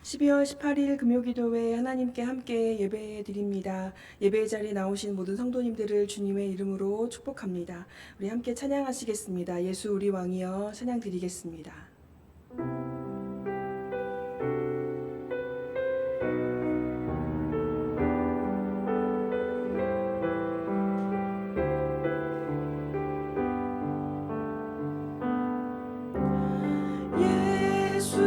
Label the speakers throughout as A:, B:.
A: 12월 18일 금요기도회 하나님께 함께 예배 드립니다. 예배 자리에 나오신 모든 성도님들을 주님의 이름으로 축복합니다. 우리 함께 찬양하시겠습니다. 예수 우리 왕이여 찬양 드리겠습니다. 예수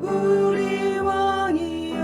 A: 우리 왕이여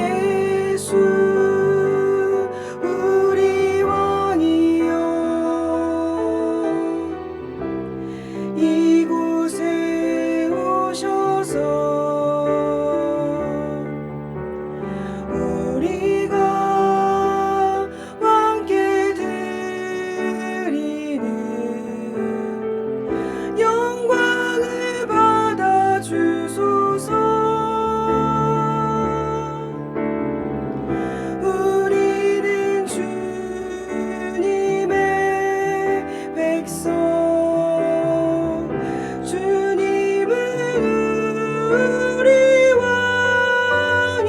A: 예수 우리 왕이여 이곳에 오셔서 우리가 왕께 드리는 영광을 받아 주소서. 우리는 주님의 백성, 주님은 우리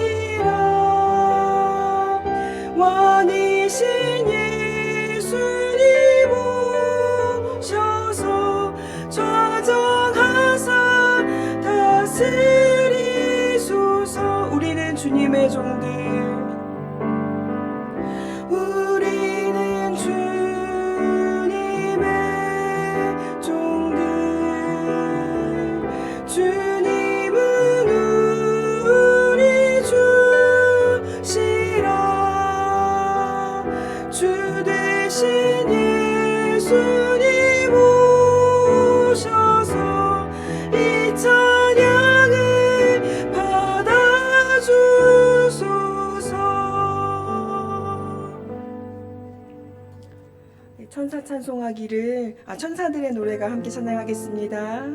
A: 왕이라. 왕이신 예수님 오셔서 좌정하사 다스리소서. 우리는 주님의 종들, 우리는 주님의 종들, 주님은 우리 주시라. 주 되신 예수님 오셔서 이 찬양을 받아주소서. 천사 찬송하기를 천사들의 노래가 함께 찬양하겠습니다.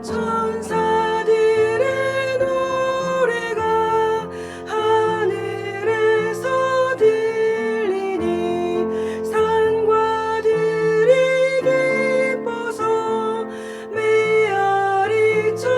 A: 천사들의 노래가 하늘에서 들리니 산과 들이 기뻐서 메아리쳐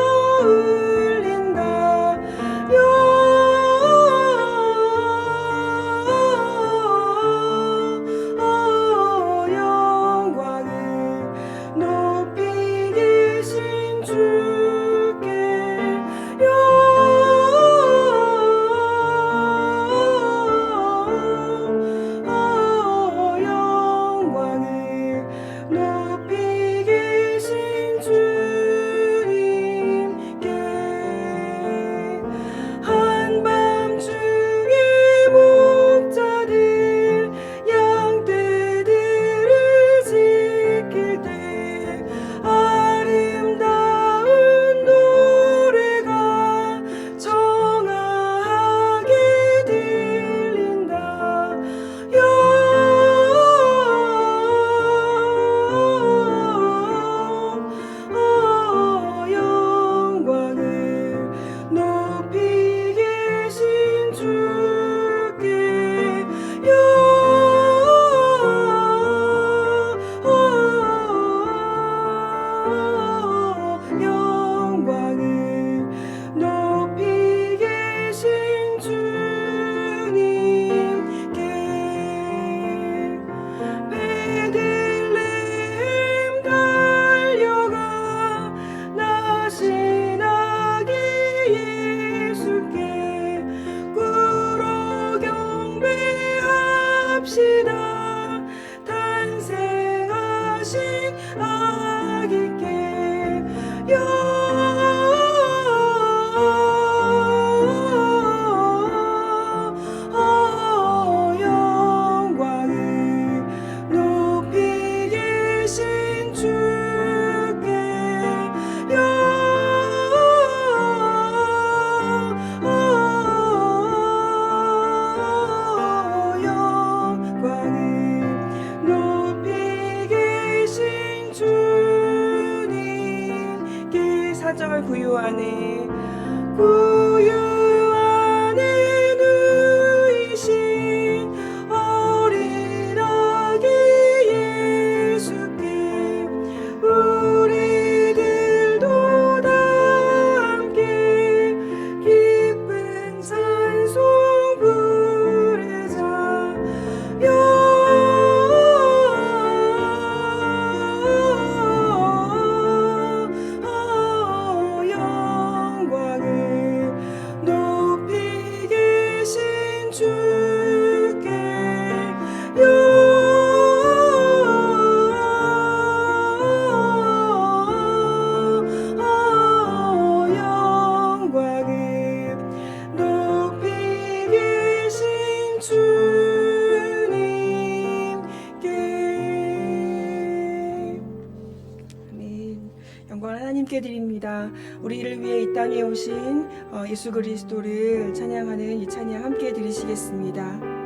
A: 하나님께 드립니다. 우리를 위해 이 땅에 오신 예수 그리스도를 찬양하는 이 찬양 함께 드리시겠습니다.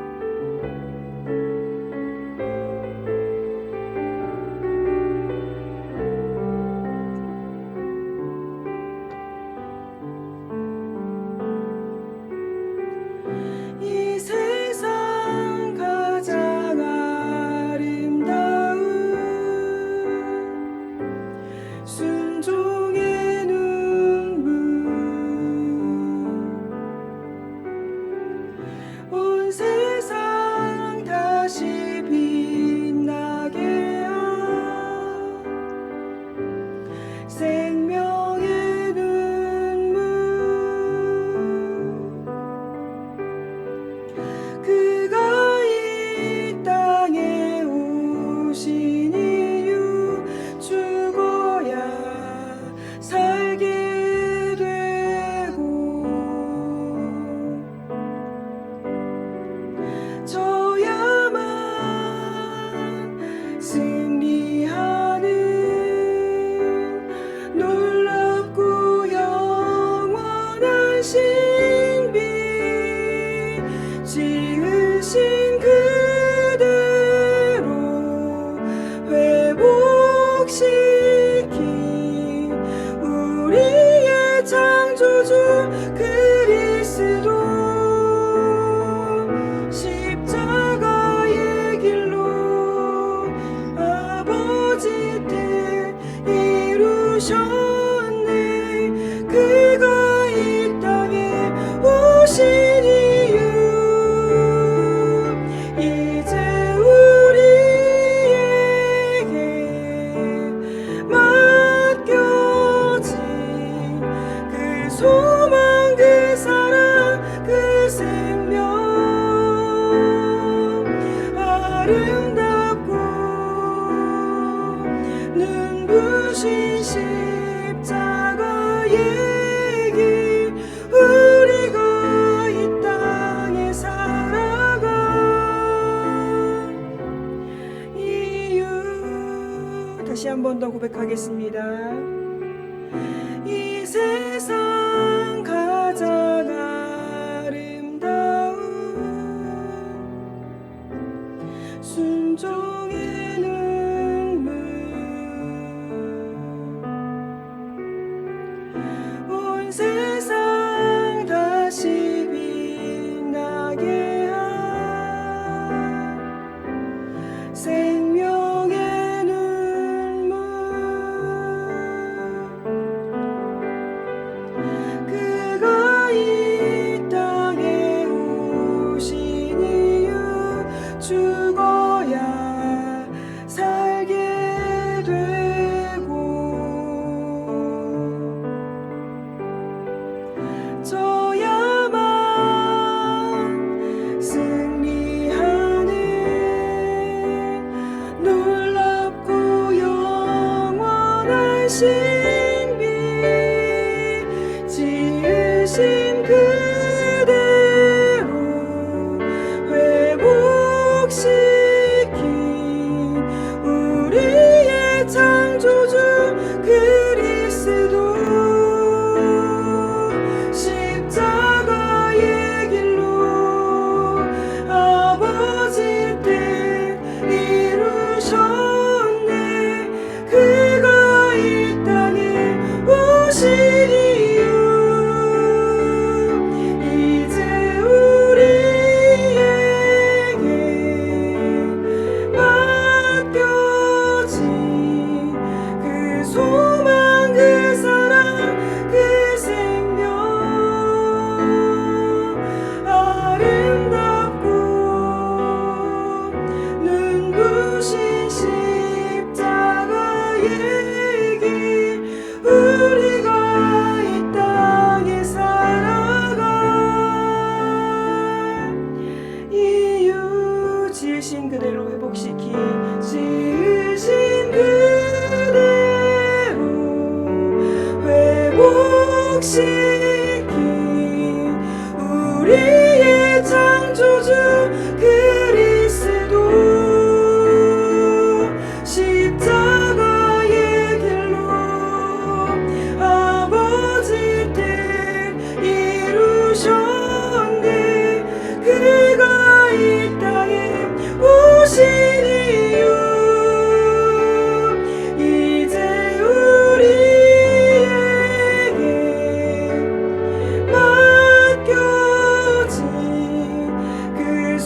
A: 다시 한 번 더 고백하겠습니다. 이 세상 가장 아름다운 순종의 눈물, 온 세상 다시 빛나게 한 생명의 지으신 그대로 회복시킨 우리의 창조주 그리스도, 십자가의 길로 아버지 뜻 이루셨네. 그가 이 땅에 오신 그대로 회복시킨, 지으신 그대로 회복시킨 우리의 창조주 그리스도, 십자가의 길로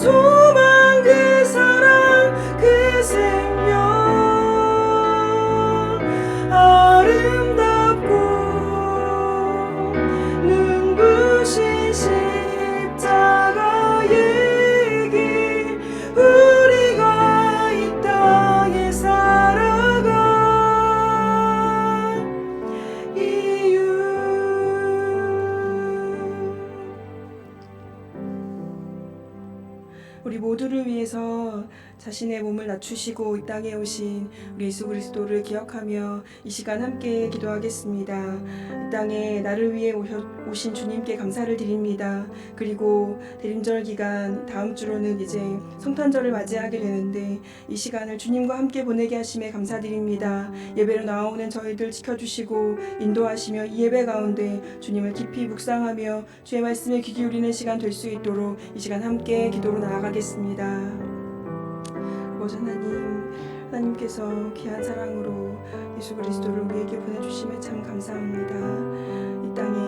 A: 소망 그 사랑 그 생명 아름답고 눈부신 십자가의 길 우리가 이 땅에 살아간 이유 우리 모두를 위해서 자신의 몸을 낮추시고 이 땅에 오신 우리 예수 그리스도를 기억하며 이 시간 함께 기도하겠습니다. 이 땅에 나를 위해 오신 주님께 감사를 드립니다. 그리고 대림절 기간 다음 주로는 이제 성탄절을 맞이하게 되는데 이 시간을 주님과 함께 보내게 하심에 감사드립니다. 예배로 나오는 저희들 지켜주시고 인도하시며 이 예배 가운데 주님을 깊이 묵상하며 주의 말씀에 귀 기울이는 시간 될 수 있도록 이 시간 함께 기도로 나아가겠습니다. 아버지 하나님께서 귀한 사랑으로 예수 그리스도를 우리에게 보내주심에 참 감사합니다. 이 땅에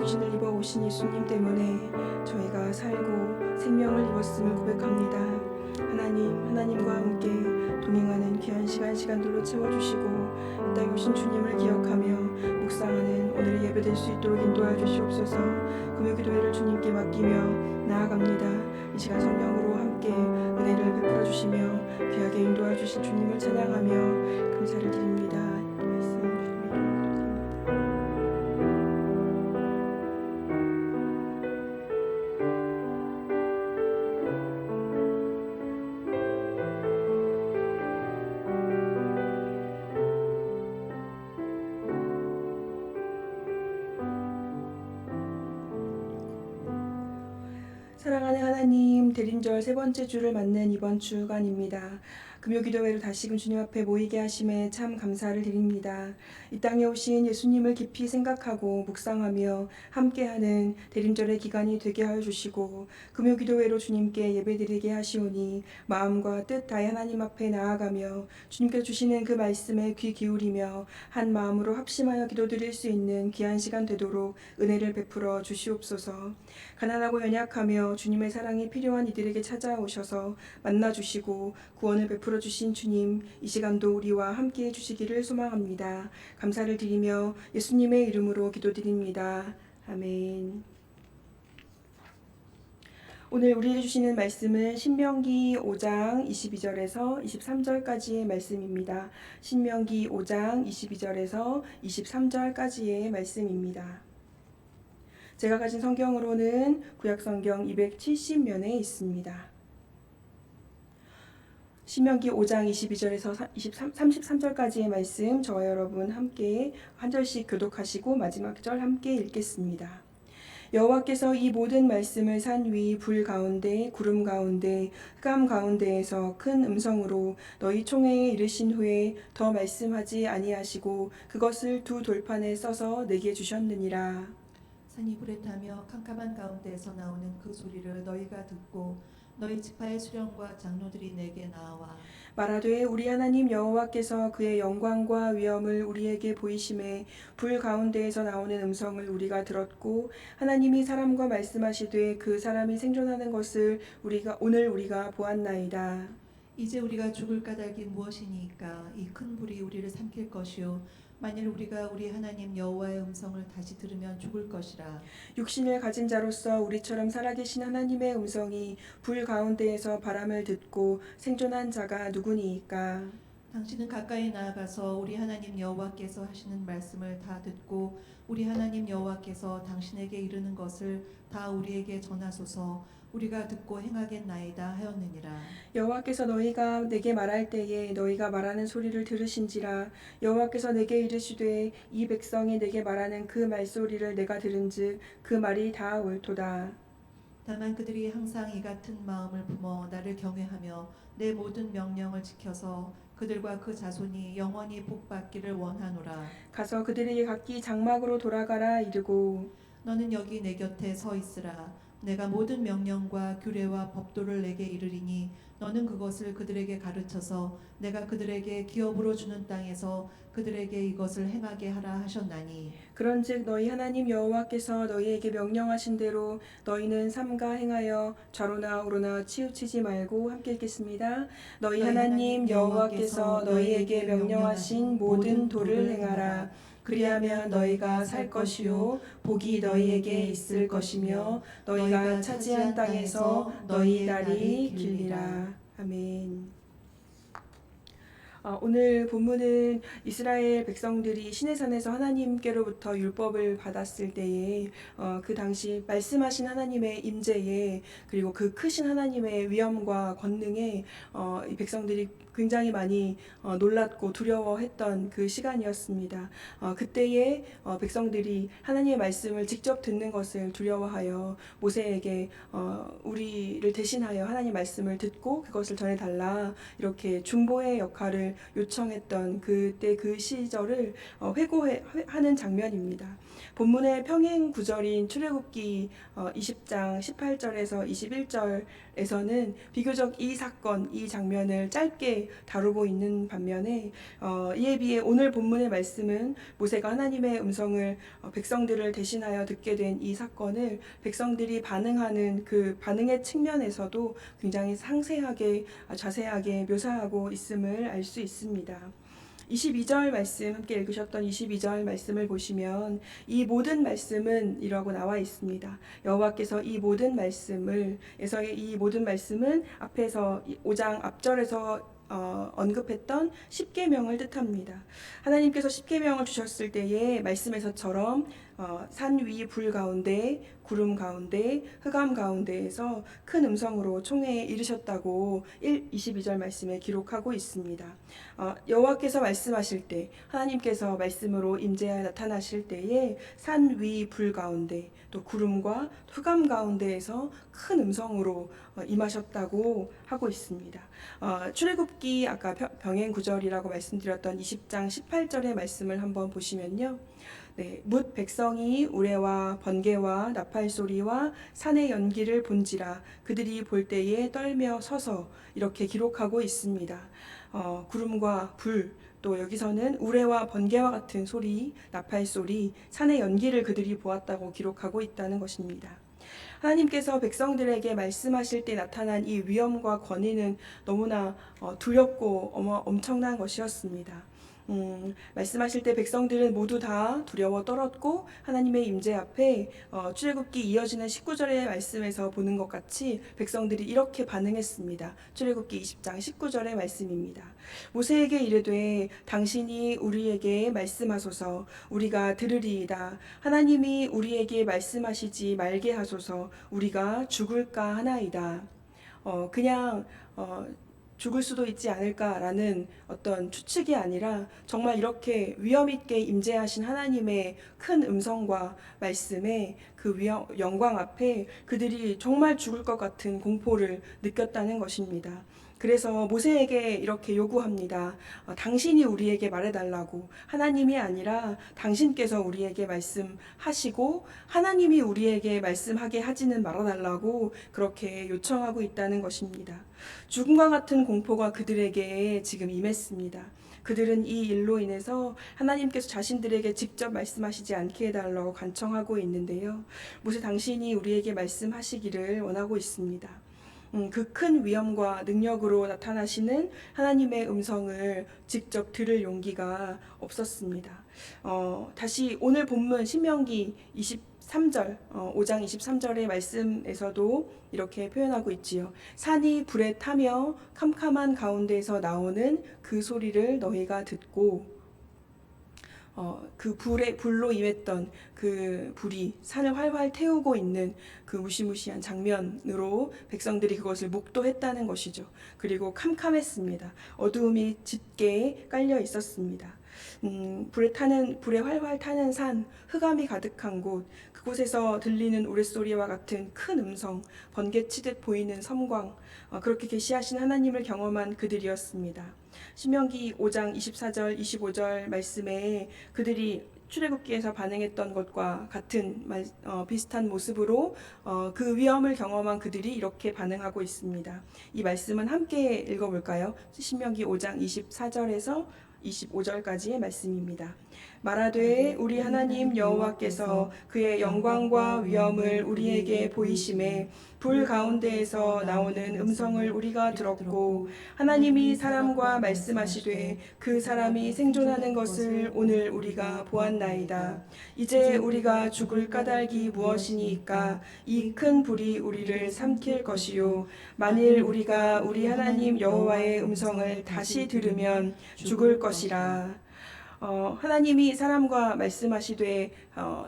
A: 육신을 입어 오신 예수님 때문에 저희가 살고 생명을 입었음을 고백합니다. 하나님과 함께 동행하는 귀한 시간들로 채워주시고 이 땅에 오신 주님을 기억하며 묵상하는 오늘의 예배 될 수 있도록 인도하여 주시옵소서. 금요기도회를 주님께 맡기며 나아갑니다. 이 시간 성령으로 함께 은혜를 베풀어 주시며 귀하게 인도하여 주신 주님을 찬양하며 감사를 드립니다. 말씀 주님의 사랑하는 하나님, 대림절 세 번째 주를 맞는 이번 주간입니다. 금요기도회로 다시금 주님 앞에 모이게 하심에 참 감사를 드립니다. 이 땅에 오신 예수님을 깊이 생각하고 묵상하며 함께하는 대림절의 기간이 되게 하여 주시고 금요기도회로 주님께 예배드리게 하시오니 마음과 뜻 다해 하나님 앞에 나아가며 주님께서 주시는 그 말씀에 귀 기울이며 한 마음으로 합심하여 기도드릴 수 있는 귀한 시간 되도록 은혜를 베풀어 주시옵소서. 가난하고 연약하며 주님의 사랑이 필요한 이들에게 찾아오셔서 만나주시고 구원을 베풀어 주신 주님, 이 시간도 우리와 함께 해주시기를 소망합니다. 감사를 드리며 예수님의 이름으로 기도드립니다. 아멘. 오늘 우리에게 주시는 말씀은 신명기 5장 22절에서 23절까지의 말씀입니다. 신명기 5장 22절에서 23절까지의 말씀입니다. 제가 가진 성경으로는 구약성경 270면에 있습니다. 신명기 5장 22절에서 33절까지의 말씀 저와 여러분 함께 한 절씩 교독하시고 마지막 절 함께 읽겠습니다. 여호와께서 이 모든 말씀을 산 위 불 가운데 구름 가운데 흑암 가운데에서 큰 음성으로 너희 총회에 이르신 후에 더 말씀하지 아니하시고 그것을 두 돌판에 써서 내게 주셨느니라.
B: 산이 불에 타며 캄캄한 가운데에서 나오는 그 소리를 너희가 듣고 너희 지파의 수령과 장로들이 내게 나와
A: 말하되 우리 하나님 여호와께서 그의 영광과 위엄을 우리에게 보이심에 불 가운데에서 나오는 음성을 우리가 들었고 하나님이 사람과 말씀하시되 그 사람이 생존하는 것을 오늘 우리가 보았나이다.
B: 이제 우리가 죽을 까닭이 무엇이니까 이 큰 불이 우리를 삼킬 것이요 만일 우리가 우리 하나님 여호와의 음성을 다시 들으면 죽을 것이라.
A: 육신을 가진 자로서 우리처럼 살아계신 하나님의 음성이 불 가운데에서 바람을 듣고 생존한 자가 누구니이까?
B: 당신은 가까이 나아가서 우리 하나님 여호와께서 하시는 말씀을 다 듣고 우리 하나님 여호와께서 당신에게 이르는 것을 다 우리에게 전하소서. 우리가 듣고 행하겠나이다 하였느니라.
A: 여호와께서 너희가 내게 말할 때에 너희가 말하는 소리를 들으신지라. 여호와께서 내게 이르시되 이 백성이 내게 말하는 그 말소리를 내가 들은즉 그 말이 다 옳도다.
B: 다만 그들이 항상 이 같은 마음을 품어 나를 경외하며 내 모든 명령을 지켜서 그들과 그 자손이 영원히 복받기를 원하노라.
A: 가서 그들에게 각기 장막으로 돌아가라 이르고
B: 너는 여기 내 곁에 서 있으라. 내가 모든 명령과 규례와 법도를 내게 이르리니 너는 그것을 그들에게 가르쳐서 내가 그들에게 기업으로 주는 땅에서 그들에게 이것을 행하게 하라 하셨나니
A: 그런즉 너희 하나님 여호와께서 너희에게 명령하신 대로 너희는 삼가 행하여 좌로나 우로나 치우치지 말고 함께 읽겠습니다. 너희 하나님 여호와께서 너희에게 명령하신 모든 도를 행하라. 그리하면 너희가 살 것이요 복이 너희에게 있을 것이며 너희가 차지한 땅에서 너희 날이 길리라. 아멘. 오늘 본문은 이스라엘 백성들이 시내산에서 하나님께로부터 율법을 받았을 때에 그 당시 말씀하신 하나님의 임재에 그리고 그 크신 하나님의 위엄과 권능에 이 백성들이 굉장히 많이 놀랐고 두려워했던 그 시간이었습니다. 그때에 백성들이 하나님의 말씀을 직접 듣는 것을 두려워하여 모세에게 우리를 대신하여 하나님 말씀을 듣고 그것을 전해달라 이렇게 중보의 역할을 요청했던 그때 그 시절을 회고하는 장면입니다. 본문의 평행 구절인 출애굽기 20장 18절에서 21절에서는 비교적 이 사건, 이 장면을 짧게 다루고 있는 반면에 이에 비해 오늘 본문의 말씀은 모세가 하나님의 음성을 백성들을 대신하여 듣게 된 이 사건을 백성들이 반응하는 그 반응의 측면에서도 굉장히 상세하게 자세하게 묘사하고 있음을 알 수 있습니다. 22절 말씀 함께 읽으셨던 22절 말씀을 보시면 이 모든 말씀은 이라고 나와 있습니다. 여호와께서 이 모든 말씀을 에서의 이 모든 말씀은 앞에서 5장 앞절에서 언급했던 십계명을 뜻합니다. 하나님께서 십계명을 주셨을 때에 말씀에서처럼 산 위 불 가운데 구름 가운데 흑암 가운데에서 큰 음성으로 총회에 이르셨다고 22절 말씀에 기록하고 있습니다. 여호와께서 말씀하실 때 하나님께서 말씀으로 임재하여 나타나실 때에 산 위 불 가운데 또 구름과 흑암 가운데에서 큰 음성으로 임하셨다고 하고 있습니다. 출애굽기 아까 병행 구절이라고 말씀드렸던 20장 18절의 말씀을 한번 보시면요. 네, 뭇 백성이 우레와 번개와 나팔 소리와 산의 연기를 본지라 그들이 볼 때에 떨며 서서 이렇게 기록하고 있습니다. 구름과 불, 또 여기서는 우레와 번개와 같은 소리, 나팔 소리, 산의 연기를 그들이 보았다고 기록하고 있다는 것입니다. 하나님께서 백성들에게 말씀하실 때 나타난 이 위엄과 권위는 너무나 두렵고 엄청난 것이었습니다. 말씀하실 때 백성들은 모두 다 두려워 떨었고 하나님의 임재 앞에 출애굽기 이어지는 19절의 말씀에서 보는 것 같이 백성들이 이렇게 반응했습니다. 출애굽기 20장 19절의 말씀입니다. 모세에게 이르되 당신이 우리에게 말씀하소서 우리가 들으리이다. 하나님이 우리에게 말씀하시지 말게 하소서 우리가 죽을까 하나이다. 그냥 죽을 수도 있지 않을까라는 어떤 추측이 아니라 정말 이렇게 위엄 있게 임재하신 하나님의 큰 음성과 말씀에 그 영광 앞에 그들이 정말 죽을 것 같은 공포를 느꼈다는 것입니다. 그래서 모세에게 이렇게 요구합니다. 당신이 우리에게 말해달라고 하나님이 아니라 당신께서 우리에게 말씀하시고 하나님이 우리에게 말씀하게 하지는 말아달라고 그렇게 요청하고 있다는 것입니다. 죽음과 같은 공포가 그들에게 지금 임했습니다. 그들은 이 일로 인해서 하나님께서 자신들에게 직접 말씀하시지 않게 해달라고 간청하고 있는데요. 모세 당신이 우리에게 말씀하시기를 원하고 있습니다. 그 큰 위엄과 능력으로 나타나시는 하나님의 음성을 직접 들을 용기가 없었습니다. 다시 오늘 본문 신명기 23절, 5장 23절의 말씀에서도 이렇게 표현하고 있지요. 산이 불에 타며 캄캄한 가운데에서 나오는 그 소리를 너희가 듣고 그 불로 임했던 그 불이 산을 활활 태우고 있는 그 무시무시한 장면으로 백성들이 그것을 목도했다는 것이죠. 그리고 캄캄했습니다. 어두움이 짙게 깔려 있었습니다. 불에 활활 타는 산, 흑암이 가득한 곳, 그곳에서 들리는 우레소리와 같은 큰 음성, 번개치듯 보이는 섬광, 그렇게 계시하신 하나님을 경험한 그들이었습니다. 신명기 5장 24절, 25절 말씀에 그들이 출애굽기에서 반응했던 것과 같은 비슷한 모습으로 그 위험을 경험한 그들이 이렇게 반응하고 있습니다. 이 말씀은 함께 읽어볼까요? 신명기 5장 24절에서 25절까지의 말씀입니다. 말하되 우리 하나님 여호와께서 그의 영광과 위엄을 우리에게 보이심에 불 가운데에서 나오는 음성을 우리가 들었고 하나님이 사람과 말씀하시되 그 사람이 생존하는 것을 오늘 우리가 보았나이다. 이제 우리가 죽을 까닭이 무엇이니까 이 큰 불이 우리를 삼킬 것이요 만일 우리가 우리 하나님 여호와의 음성을 다시 들으면 죽을 것이라. 하나님이 사람과 말씀하시되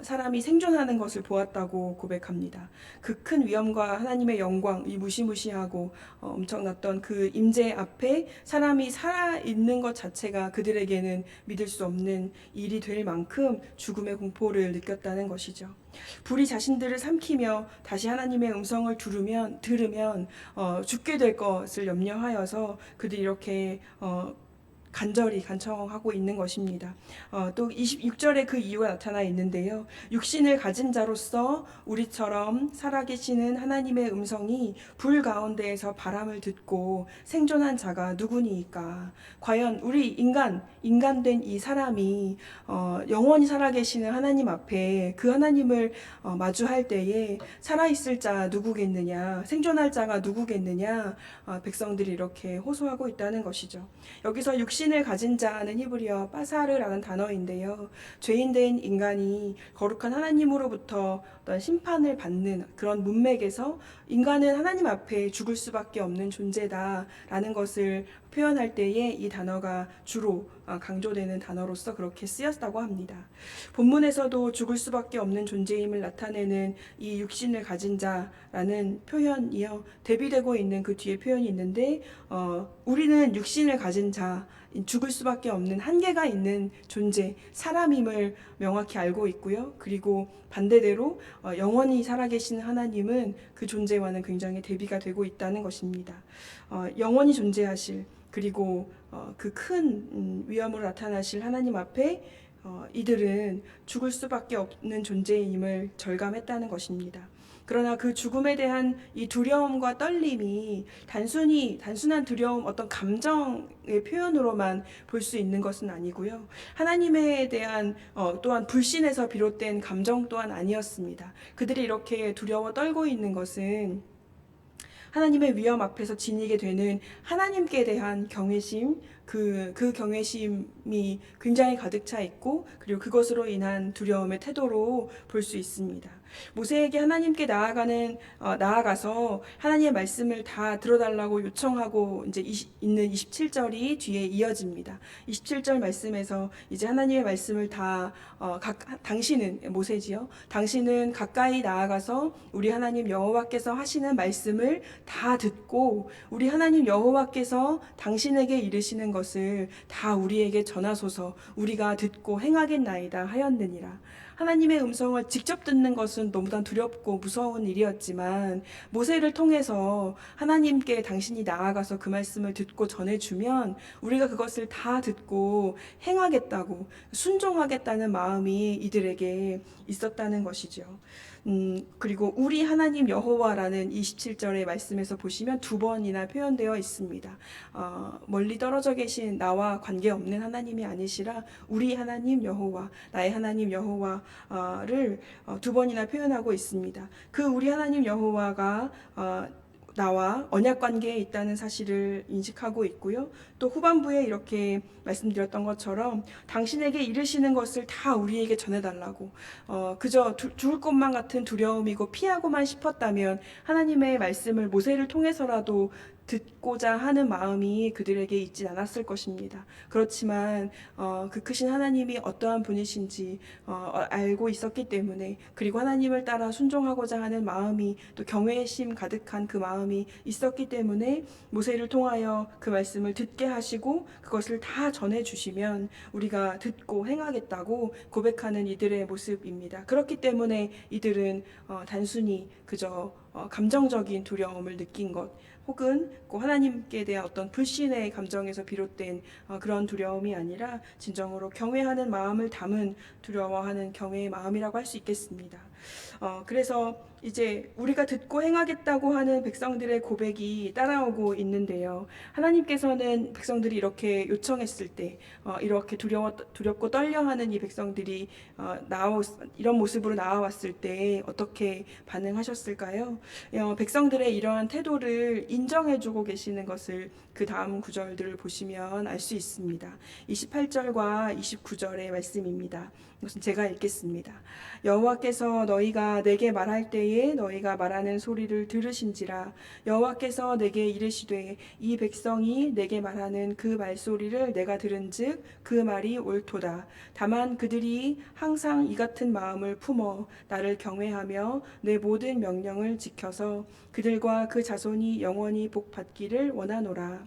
A: 사람이 생존하는 것을 보았다고 고백합니다. 그 큰 위엄과 하나님의 영광, 이 무시무시하고 엄청났던 그 임재 앞에 사람이 살아있는 것 자체가 그들에게는 믿을 수 없는 일이 될 만큼 죽음의 공포를 느꼈다는 것이죠. 불이 자신들을 삼키며 다시 하나님의 음성을 들으면 죽게 될 것을 염려하여서 그들이 이렇게 간절히 간청하고 있는 것입니다. 또 26절에 그 이유가 나타나 있는데요. 육신을 가진 자로서 우리처럼 살아계시는 하나님의 음성이 불 가운데에서 바람을 듣고 생존한 자가 누구니까? 과연 우리 인간된 이 사람이 영원히 살아계시는 하나님 앞에 그 하나님을 마주할 때에 살아있을 자 누구겠느냐? 생존할 자가 누구겠느냐? 백성들이 이렇게 호소하고 있다는 것이죠. 여기서 육신을 가진 자는 히브리어 빠사르라는 단어인데요. 죄인된 인간이 거룩한 하나님으로부터 어떤 심판을 받는 그런 문맥에서 인간은 하나님 앞에 죽을 수밖에 없는 존재다라는 것을 표현할 때에 이 단어가 주로 강조되는 단어로서 그렇게 쓰였다고 합니다. 본문에서도 죽을 수밖에 없는 존재임을 나타내는 이 육신을 가진 자라는 표현이요. 대비되고 있는 그 뒤에 표현이 있는데 우리는 육신을 가진 자, 죽을 수밖에 없는 한계가 있는 존재, 사람임을 명확히 알고 있고요. 그리고 반대대로 영원히 살아계시는 하나님은 그 존재와는 굉장히 대비가 되고 있다는 것입니다. 영원히 존재하실 그리고 그 큰 위엄으로 나타나실 하나님 앞에 이들은 죽을 수밖에 없는 존재임을 절감했다는 것입니다. 그러나 그 죽음에 대한 이 두려움과 떨림이 단순한 두려움, 어떤 감정의 표현으로만 볼 수 있는 것은 아니고요. 하나님에 대한 또한 불신에서 비롯된 감정 또한 아니었습니다. 그들이 이렇게 두려워 떨고 있는 것은 하나님의 위엄 앞에서 지니게 되는 하나님께 대한 경외심, 그 경외심이 굉장히 가득 차 있고 그리고 그것으로 인한 두려움의 태도로 볼 수 있습니다. 모세에게 하나님께 나아가서 하나님의 말씀을 다 들어달라고 요청하고 이제 있는 27절이 뒤에 이어집니다. 27절 말씀에서 이제 하나님의 말씀을 당신은 모세지요. 당신은 가까이 나아가서 우리 하나님 여호와께서 하시는 말씀을 다 듣고 우리 하나님 여호와께서 당신에게 이르시는 것을 다 우리에게 전하소서. 우리가 듣고 행하겠나이다 하였느니라. 하나님의 음성을 직접 듣는 것은 너무나 두렵고 무서운 일이었지만 모세를 통해서 하나님께 당신이 나아가서 그 말씀을 듣고 전해주면 우리가 그것을 다 듣고 행하겠다고 순종하겠다는 마음이 이들에게 있었다는 것이죠. 그리고 우리 하나님 여호와라는 27절의 말씀에서 보시면 두 번이나 표현되어 있습니다. 멀리 떨어져 계신 나와 관계없는 하나님이 아니시라 우리 하나님 여호와, 나의 하나님 여호와를 두 번이나 표현하고 있습니다. 그 우리 하나님 여호와가 나와 언약 관계에 있다는 사실을 인식하고 있고요. 또 후반부에 이렇게 말씀드렸던 것처럼 당신에게 이르시는 것을 다 우리에게 전해달라고 그저 죽을 것만 같은 두려움이고 피하고만 싶었다면 하나님의 말씀을 모세를 통해서라도 듣고자 하는 마음이 그들에게 있진 않았을 것입니다. 그렇지만 그 크신 하나님이 어떠한 분이신지 알고 있었기 때문에 그리고 하나님을 따라 순종하고자 하는 마음이 또 경외심 가득한 그 마음이 있었기 때문에 모세를 통하여 그 말씀을 듣게 하시고 그것을 다 전해주시면 우리가 듣고 행하겠다고 고백하는 이들의 모습입니다. 그렇기 때문에 이들은 단순히 그저 감정적인 두려움을 느낀 것, 혹은 그 하나님께 대한 어떤 불신의 감정에서 비롯된 그런 두려움이 아니라 진정으로 경외하는 마음을 담은 두려워하는 경외의 마음이라고 할 수 있겠습니다. 그래서 이제 우리가 듣고 행하겠다고 하는 백성들의 고백이 따라오고 있는데요. 하나님께서는 백성들이 이렇게 요청했을 때, 이렇게 두렵고 떨려하는 이 백성들이 이런 모습으로 나와왔을 때 어떻게 반응하셨을까요? 백성들의 이러한 태도를 인정해주고 계시는 것을 그 다음 구절들을 보시면 알 수 있습니다. 28절과 29절의 말씀입니다. 이것은 제가 읽겠습니다. 여호와께서 너희가 내게 말할 때에 너희가 말하는 소리를 들으신지라. 여호와께서 내게 이르시되 이 백성이 내게 말하는 그 말소리를 내가 들은즉 그 말이 옳도다. 다만 그들이 항상 이 같은 마음을 품어 나를 경외하며 내 모든 명령을 지켜서 그들과 그 자손이 영원히 복 받기를 원하노라.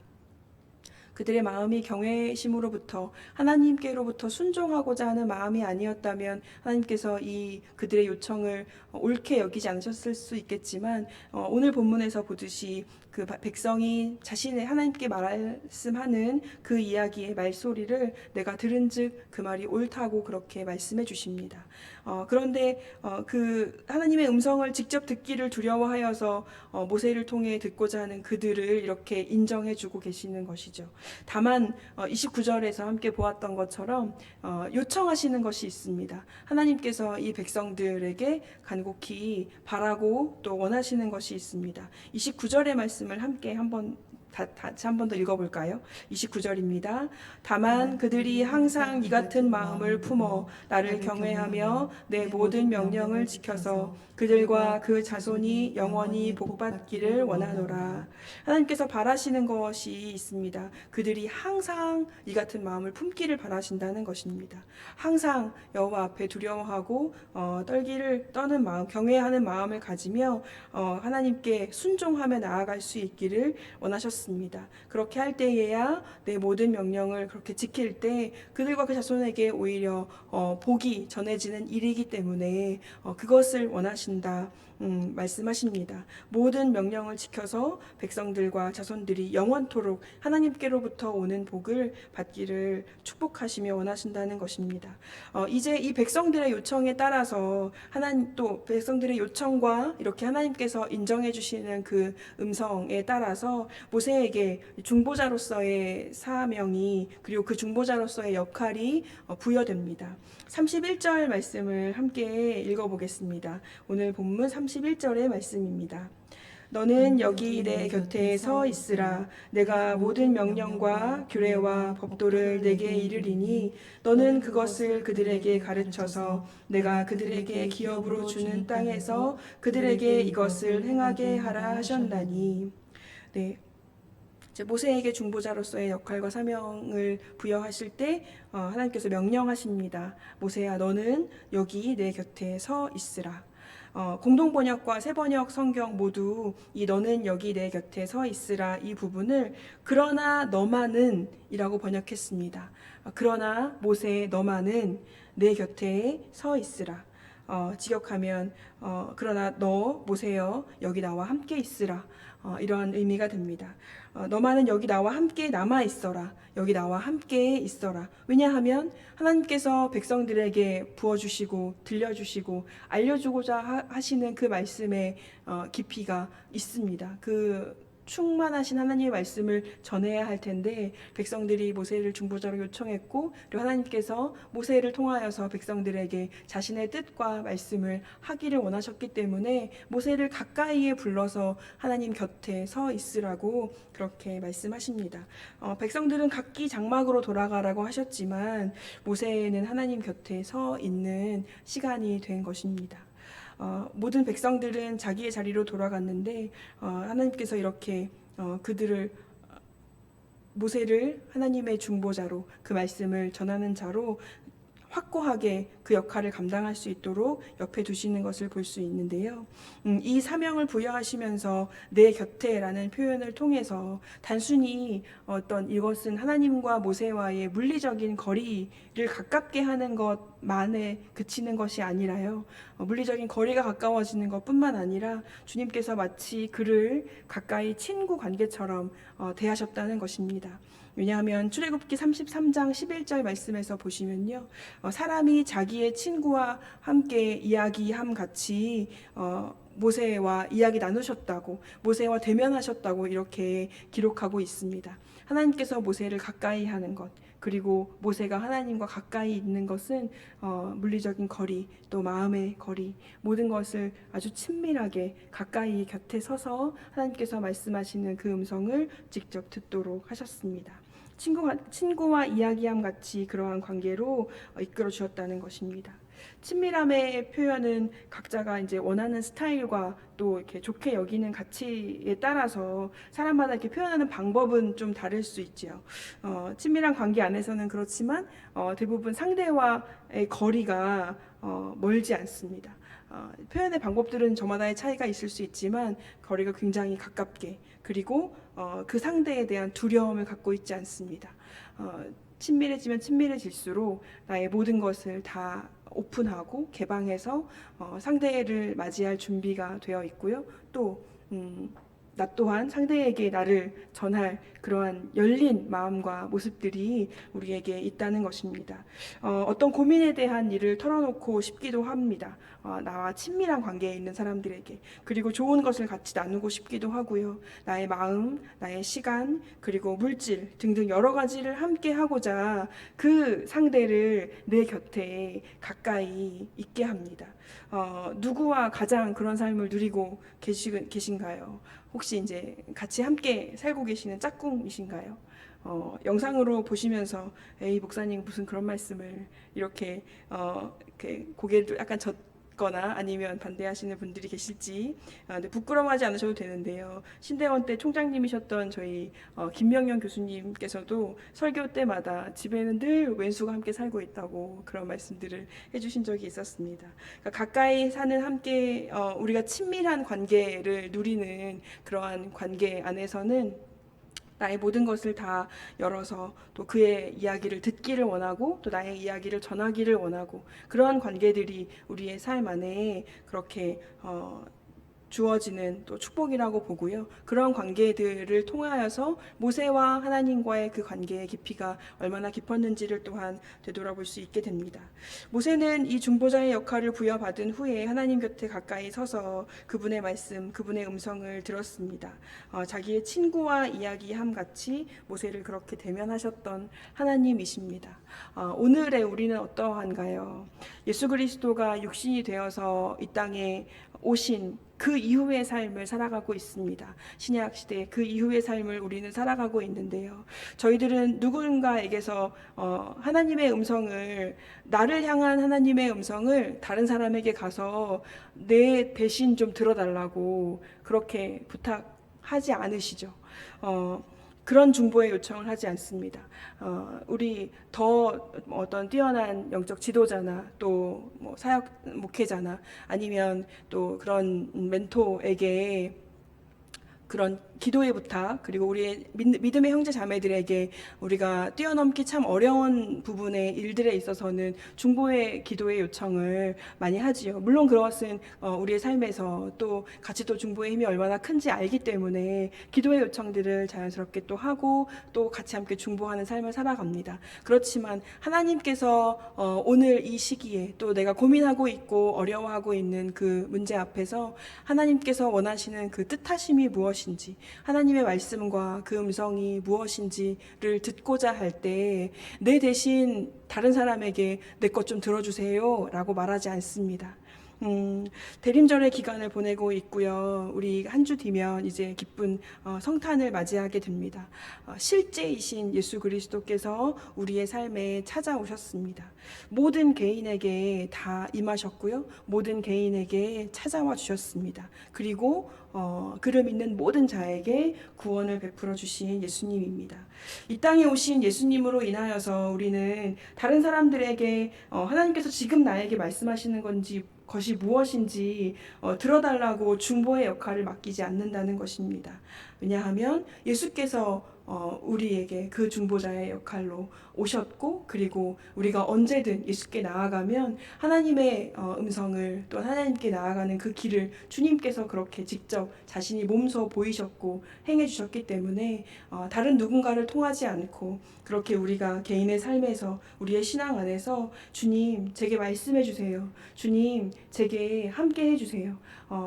A: 그들의 마음이 경외심으로부터 하나님께로부터 순종하고자 하는 마음이 아니었다면 하나님께서 이 그들의 요청을 옳게 여기지 않으셨을 수 있겠지만, 오늘 본문에서 보듯이 그 백성이 자신의 하나님께 말씀하는 그 이야기의 말소리를 내가 들은즉 그 말이 옳다고 그렇게 말씀해 주십니다. 그런데 그 하나님의 음성을 직접 듣기를 두려워하여서 모세를 통해 듣고자 하는 그들을 이렇게 인정해 주고 계시는 것이죠. 다만 29절에서 함께 보았던 것처럼 요청하시는 것이 있습니다. 하나님께서 이 백성들에게 간곡히 바라고 또 원하시는 것이 있습니다. 29절의 말씀을 함께 다시 한 번 더 읽어볼까요? 29절입니다. 다만 그들이 항상 이 같은 마음을 품어 나를 경외하며 내 모든 명령을 지켜서 그들과 그 자손이 영원히 복받기를 원하노라. 하나님께서 바라시는 것이 있습니다. 그들이 항상 이 같은 마음을 품기를 바라신다는 것입니다. 항상 여호와 앞에 두려워하고 떠는 마음, 경외하는 마음을 가지며 하나님께 순종하며 나아갈 수 있기를 원하셨습니다. 그렇게 할 때에야 내 모든 명령을 그렇게 지킬 때 그들과 그 자손에게 오히려 복이 전해지는 일이기 때문에 그것을 원하신다 말씀하십니다. 모든 명령을 지켜서 백성들과 자손들이 영원토록 하나님께로부터 오는 복을 받기를 축복하시며 원하신다는 것입니다. 이제 이 백성들의 요청에 따라서 하나님 또 백성들의 요청과 이렇게 하나님께서 인정해 주시는 그 음성에 따라서 모세에게 중보자로서의 사명이, 그리고 그 중보자로서의 역할이 부여됩니다. 31절 말씀을 함께 읽어보겠습니다. 오늘 본문 31절의 말씀입니다. 너는 여기 내 곁에 서 있으라. 내가 모든 명령과 규례와 법도를 내게 이르리니 너는 그것을 그들에게 가르쳐서 내가 그들에게 기업으로 주는 땅에서 그들에게 이것을 행하게 하라 하셨나니. 네. 모세에게 중보자로서의 역할과 사명을 부여하실 때 하나님께서 명령하십니다. 모세야, 너는 여기 내 곁에 서 있으라. 공동번역과 새번역 성경 모두 이 너는 여기 내 곁에 서 있으라 이 부분을 그러나 너만은 이라고 번역했습니다. 그러나 모세 너만은 내 곁에 서 있으라. 직역하면 그러나 너 모세여 여기 나와 함께 있으라. 이러한 의미가 됩니다. 너만은 여기 나와 함께 남아 있어라. 여기 나와 함께 있어라. 왜냐하면 하나님께서 백성들에게 부어주시고 들려주시고 알려주고자 하시는 그 말씀의 깊이가 있습니다. 그 충만하신 하나님의 말씀을 전해야 할 텐데 백성들이 모세를 중보자로 요청했고, 그리고 하나님께서 모세를 통하여서 백성들에게 자신의 뜻과 말씀을 하기를 원하셨기 때문에 모세를 가까이에 불러서 하나님 곁에 서 있으라고 그렇게 말씀하십니다. 백성들은 각기 장막으로 돌아가라고 하셨지만 모세는 하나님 곁에 서 있는 시간이 된 것입니다. 모든 백성들은 자기의 자리로 돌아갔는데 하나님께서 이렇게 그들을 모세를 하나님의 중보자로 그 말씀을 전하는 자로 확고하게 그 역할을 감당할 수 있도록 옆에 두시는 것을 볼 수 있는데요. 이 사명을 부여하시면서 내 곁에라는 표현을 통해서 단순히 어떤 이것은 하나님과 모세와의 물리적인 거리를 가깝게 하는 것만에 그치는 것이 아니라요. 물리적인 거리가 가까워지는 것뿐만 아니라 주님께서 마치 그를 가까이 친구 관계처럼 대하셨다는 것입니다. 왜냐하면 출애굽기 33장 11절 말씀에서 보시면요, 사람이 자기의 친구와 함께 이야기함 같이 모세와 이야기 나누셨다고, 모세와 대면하셨다고 이렇게 기록하고 있습니다. 하나님께서 모세를 가까이 하는 것, 그리고 모세가 하나님과 가까이 있는 것은 물리적인 거리, 또 마음의 거리, 모든 것을 아주 친밀하게 가까이 곁에 서서 하나님께서 말씀하시는 그 음성을 직접 듣도록 하셨습니다. 친구와 이야기함 같이 그러한 관계로 이끌어 주셨다는 것입니다. 친밀함의 표현은 각자가 이제 원하는 스타일과 또 이렇게 좋게 여기는 가치에 따라서 사람마다 이렇게 표현하는 방법은 좀 다를 수 있죠. 친밀한 관계 안에서는 그렇지만 대부분 상대와의 거리가 멀지 않습니다. 표현의 방법들은 저마다의 차이가 있을 수 있지만 거리가 굉장히 가깝게, 그리고 그 상대에 대한 두려움을 갖고 있지 않습니다. 친밀해지면 친밀해질수록 나의 모든 것을 다 오픈하고 개방해서 상대를 맞이할 준비가 되어 있고요. 또 나 또한 상대에게 나를 전할 그러한 열린 마음과 모습들이 우리에게 있다는 것입니다. 어떤 고민에 대한 일을 털어놓고 싶기도 합니다. 나와 친밀한 관계에 있는 사람들에게, 그리고 좋은 것을 같이 나누고 싶기도 하고요. 나의 마음, 나의 시간, 그리고 물질 등등 여러 가지를 함께 하고자 그 상대를 내 곁에 가까이 있게 합니다. 누구와 가장 그런 삶을 누리고 계신가요? 혹시 이제 같이 함께 살고 계시는 짝꿍이신가요? 영상으로 보시면서 에이 목사님 무슨 그런 말씀을 이렇게 고개를 약간 젓거나 아니면 반대하시는 분들이 계실지 근데 부끄러워하지 않으셔도 되는데요. 신대원 때 총장님이셨던 저희 김명현 교수님께서도 설교 때마다 집에는 늘 왼수가 함께 살고 있다고 그런 말씀들을 해주신 적이 있었습니다. 그러니까 가까이 사는 함께 우리가 친밀한 관계를 누리는 그러한 관계 안에서는 나의 모든 것을 다 열어서 또 그의 이야기를 듣기를 원하고 또 나의 이야기를 전하기를 원하고 그러한 관계들이 우리의 삶 안에 그렇게 주어지는 또 축복이라고 보고요. 그런 관계들을 통하여서 모세와 하나님과의 그 관계의 깊이가 얼마나 깊었는지를 또한 되돌아볼 수 있게 됩니다. 모세는 이 중보자의 역할을 부여받은 후에 하나님 곁에 가까이 서서 그분의 말씀, 그분의 음성을 들었습니다. 자기의 친구와 이야기함 같이 모세를 그렇게 대면하셨던 하나님이십니다. 오늘의 우리는 어떠한가요? 예수 그리스도가 육신이 되어서 이 땅에 오신 그 이후의 삶을 살아가고 있습니다. 신약 시대 그 이후의 삶을 우리는 살아가고 있는데요. 저희들은 누군가에게서 하나님의 음성을, 나를 향한 하나님의 음성을 다른 사람에게 가서 내 대신 좀 들어달라고 그렇게 부탁하지 않으시죠. 그런 중보의 요청을 하지 않습니다. 우리 더 어떤 뛰어난 영적 지도자나 또 뭐 사역 목회자나 아니면 또 그런 멘토에게 그런 기도의 부탁, 그리고 우리의 믿음의 형제 자매들에게 우리가 뛰어넘기 참 어려운 부분의 일들에 있어서는 중보의 기도의 요청을 많이 하지요. 물론 그것은 우리의 삶에서 또 같이 또 중보의 힘이 얼마나 큰지 알기 때문에 기도의 요청들을 자연스럽게 또 하고 또 같이 함께 중보하는 삶을 살아갑니다. 그렇지만 하나님께서 오늘 이 시기에 또 내가 고민하고 있고 어려워하고 있는 그 문제 앞에서 하나님께서 원하시는 그 뜻하심이 무엇인지, 하나님의 말씀과 그 음성이 무엇인지를 듣고자 할 때 내 대신 다른 사람에게 내 것 좀 들어주세요 라고 말하지 않습니다. 대림절의 기간을 보내고 있고요. 우리 한 주 뒤면 이제 기쁜 성탄을 맞이하게 됩니다. 실제이신 예수 그리스도께서 우리의 삶에 찾아오셨습니다. 모든 개인에게 다 임하셨고요. 모든 개인에게 찾아와 주셨습니다. 그리고 그를 믿는 모든 자에게 구원을 베풀어 주신 예수님입니다. 이 땅에 오신 예수님으로 인하여서 우리는 다른 사람들에게 하나님께서 지금 나에게 말씀하시는 것이 무엇인지 들어달라고 중보의 역할을 맡기지 않는다는 것입니다. 왜냐하면 예수께서 우리에게 그 중보자의 역할로 오셨고, 그리고 우리가 언제든 예수께 나아가면 하나님의 음성을, 또 하나님께 나아가는 그 길을 주님께서 그렇게 직접 자신이 몸소 보이셨고 행해 주셨기 때문에 다른 누군가를 통하지 않고 그렇게 우리가 개인의 삶에서, 우리의 신앙 안에서 주님 제게 말씀해 주세요, 주님 제게 함께 해주세요,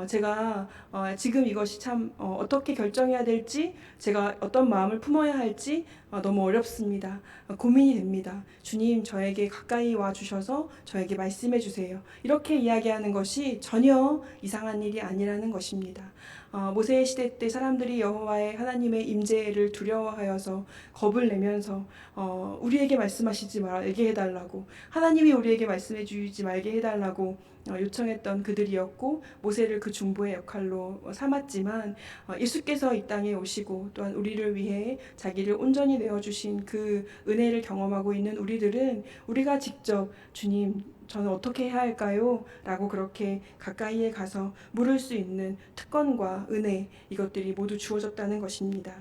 A: 제가 지금 이것이 참 어떻게 결정해야 될지, 제가 어떤 마음을 품어야 할지 너무 어렵습니다. 고민이 됩니다. 주님 저에게 가까이 와 주셔서 저에게 말씀해 주세요. 이렇게 이야기하는 것이 전혀 이상한 일이 아니라는 것입니다. 모세 시대 때 사람들이 여호와의 하나님의 임재를 두려워하여서 겁을 내면서 우리에게 말씀하시지 말게 해달라고, 하나님이 우리에게 말씀해 주지 말게 해달라고 요청했던 그들이었고, 모세를 그 중보의 역할로 삼았지만 예수께서 이 땅에 오시고 또한 우리를 위해 자기를 온전히 내어주신 그 은혜를 경험하고 있는 우리들은 우리가 직접 주님 저는 어떻게 해야 할까요? 라고 그렇게 가까이에 가서 물을 수 있는 특권과 은혜, 이것들이 모두 주어졌다는 것입니다.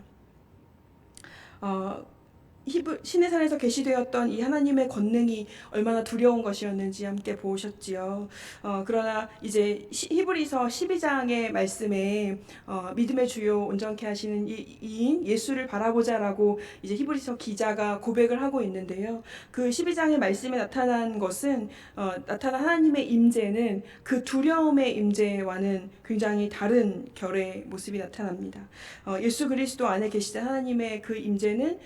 A: 시내산에서 계시되었던 이 하나님의 권능이 얼마나 두려운 것이었는지 함께 보셨지요. 그러나 이제 히브리서 12장의 말씀에 믿음의 주요 온전케 하시는 이인 예수를 바라보자라고 이제 히브리서 기자가 고백을 하고 있는데요. 그 12장의 말씀에 나타난 것은 나타난 하나님의 임재는 그 두려움의 임재와는 굉장히 다른 결의 모습이 나타납니다. 예수 그리스도 안에 계시던 하나님의 그 임재는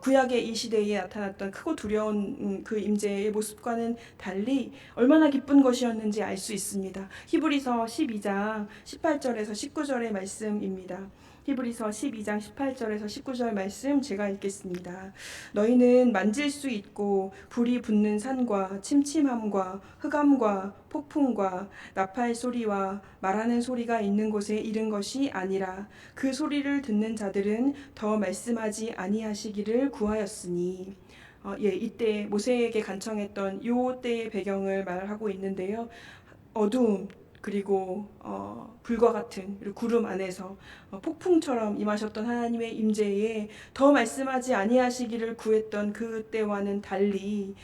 A: 구약의 이 시대에 나타났던 크고 두려운 그 임재의 모습과는 달리 얼마나 기쁜 것이었는지 알 수 있습니다. 히브리서 12장 18절에서 19절의 말씀입니다. 히브리서 12장 18절에서 19절 말씀 제가 읽겠습니다. 너희는 만질 수 있고 불이 붙는 산과 침침함과 흑암과 폭풍과 나팔 소리와 말하는 소리가 있는 곳에 이른 것이 아니라 그 소리를 듣는 자들은 더 말씀하지 아니하시기를 구하였으니. 이때 모세에게 간청했던 요 때의 배경을 말하고 있는데요. 어두움, 그리고 불과 같은, 그리고 구름 안에서 폭풍처럼 임하셨던 하나님의 임재에 더 말씀하지 아니하시기를 구했던 그때와는 달리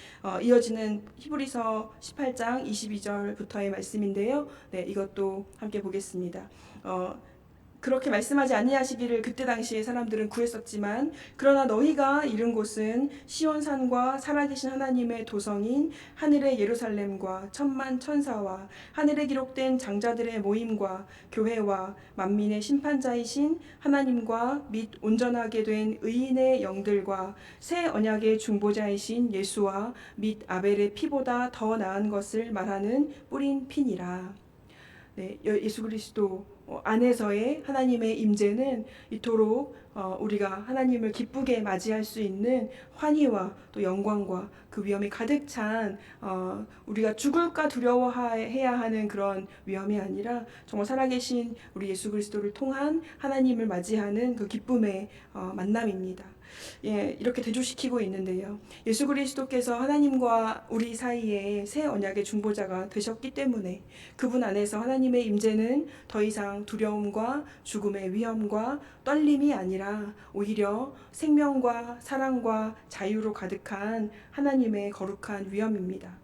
A: 이어지는 히브리서 18장 22절부터의 말씀인데요. 네, 이것도 함께 보겠습니다. 그렇게 말씀하지 아니하시기를 그때 당시에 사람들은 구했었지만, 그러나 너희가 이른 곳은 시온산과 살아계신 하나님의 도성인 하늘의 예루살렘과 천만 천사와 하늘에 기록된 장자들의 모임과 교회와 만민의 심판자이신 하나님과 및 온전하게 된 의인의 영들과 새 언약의 중보자이신 예수와 및 아벨의 피보다 더 나은 것을 말하는 뿌린 피니라. 네, 예수 그리스도 안에서의 하나님의 임재는 이토록 우리가 하나님을 기쁘게 맞이할 수 있는 환희와 또 영광과 그 위엄이 가득 찬 우리가 죽을까 두려워해야 하는 그런 위엄이 아니라 정말 살아계신 우리 예수 그리스도를 통한 하나님을 맞이하는 그 기쁨의 만남입니다. 이렇게 대조시키고 있는데요. 예수 그리스도께서 하나님과 우리 사이에 새 언약의 중보자가 되셨기 때문에 그분 안에서 하나님의 임재는 더 이상 두려움과 죽음의 위험과 떨림이 아니라 오히려 생명과 사랑과 자유로 가득한 하나님의 거룩한 위엄입니다.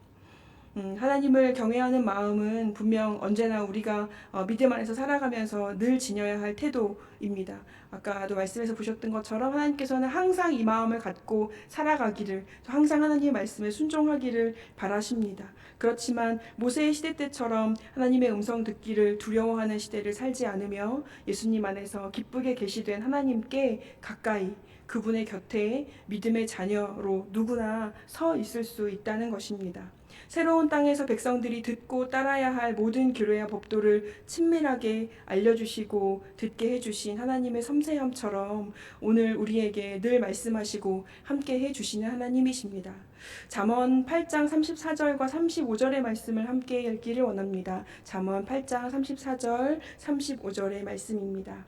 A: 하나님을 경외하는 마음은 분명 언제나 우리가 믿음 안에서 살아가면서 늘 지녀야 할 태도입니다. 아까도 말씀에서 보셨던 것처럼 하나님께서는 항상 이 마음을 갖고 살아가기를, 항상 하나님의 말씀에 순종하기를 바라십니다. 그렇지만 모세의 시대 때처럼 하나님의 음성 듣기를 두려워하는 시대를 살지 않으며 예수님 안에서 기쁘게 계시된 하나님께 가까이, 그분의 곁에 믿음의 자녀로 누구나 서 있을 수 있다는 것입니다. 새로운 땅에서 백성들이 듣고 따라야 할 모든 규례와 법도를 친밀하게 알려주시고 듣게 해주신 하나님의 섬세함처럼 오늘 우리에게 늘 말씀하시고 함께 해주시는 하나님이십니다. 잠언 8장 34절과 35절의 말씀을 함께 읽기를 원합니다. 잠언 8장 34절 35절의 말씀입니다.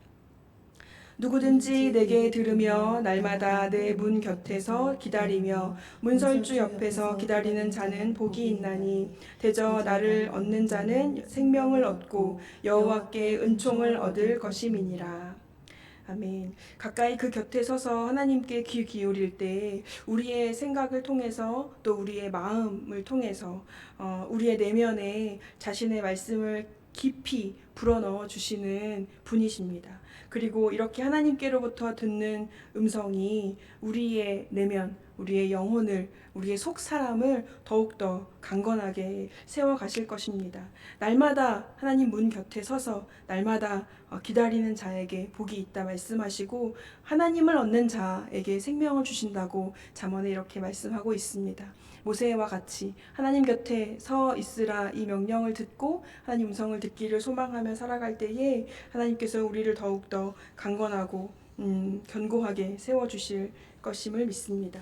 A: 누구든지 내게 들으며 날마다 내 문 곁에서 기다리며 문설주 옆에서 기다리는 자는 복이 있나니 대저 나를 얻는 자는 생명을 얻고 여호와께 은총을 얻을 것임이니라. 아멘. 가까이 그 곁에 서서 하나님께 귀 기울일 때 우리의 생각을 통해서 또 우리의 마음을 통해서 우리의 내면에 자신의 말씀을 깊이 불어넣어 주시는 분이십니다. 그리고 이렇게 하나님께로부터 듣는 음성이 우리의 내면, 우리의 영혼을, 우리의 속 사람을 더욱더 강건하게 세워가실 것입니다. 날마다 하나님 문 곁에 서서 날마다 기다리는 자에게 복이 있다 말씀하시고 하나님을 얻는 자에게 생명을 주신다고 잠언에 이렇게 말씀하고 있습니다. 모세와 같이 하나님 곁에 서 있으라 이 명령을 듣고 하나님 음성을 듣기를 소망하며 살아갈 때에 하나님께서 우리를 더욱더 강건하고 견고하게 세워주실 것임을 믿습니다.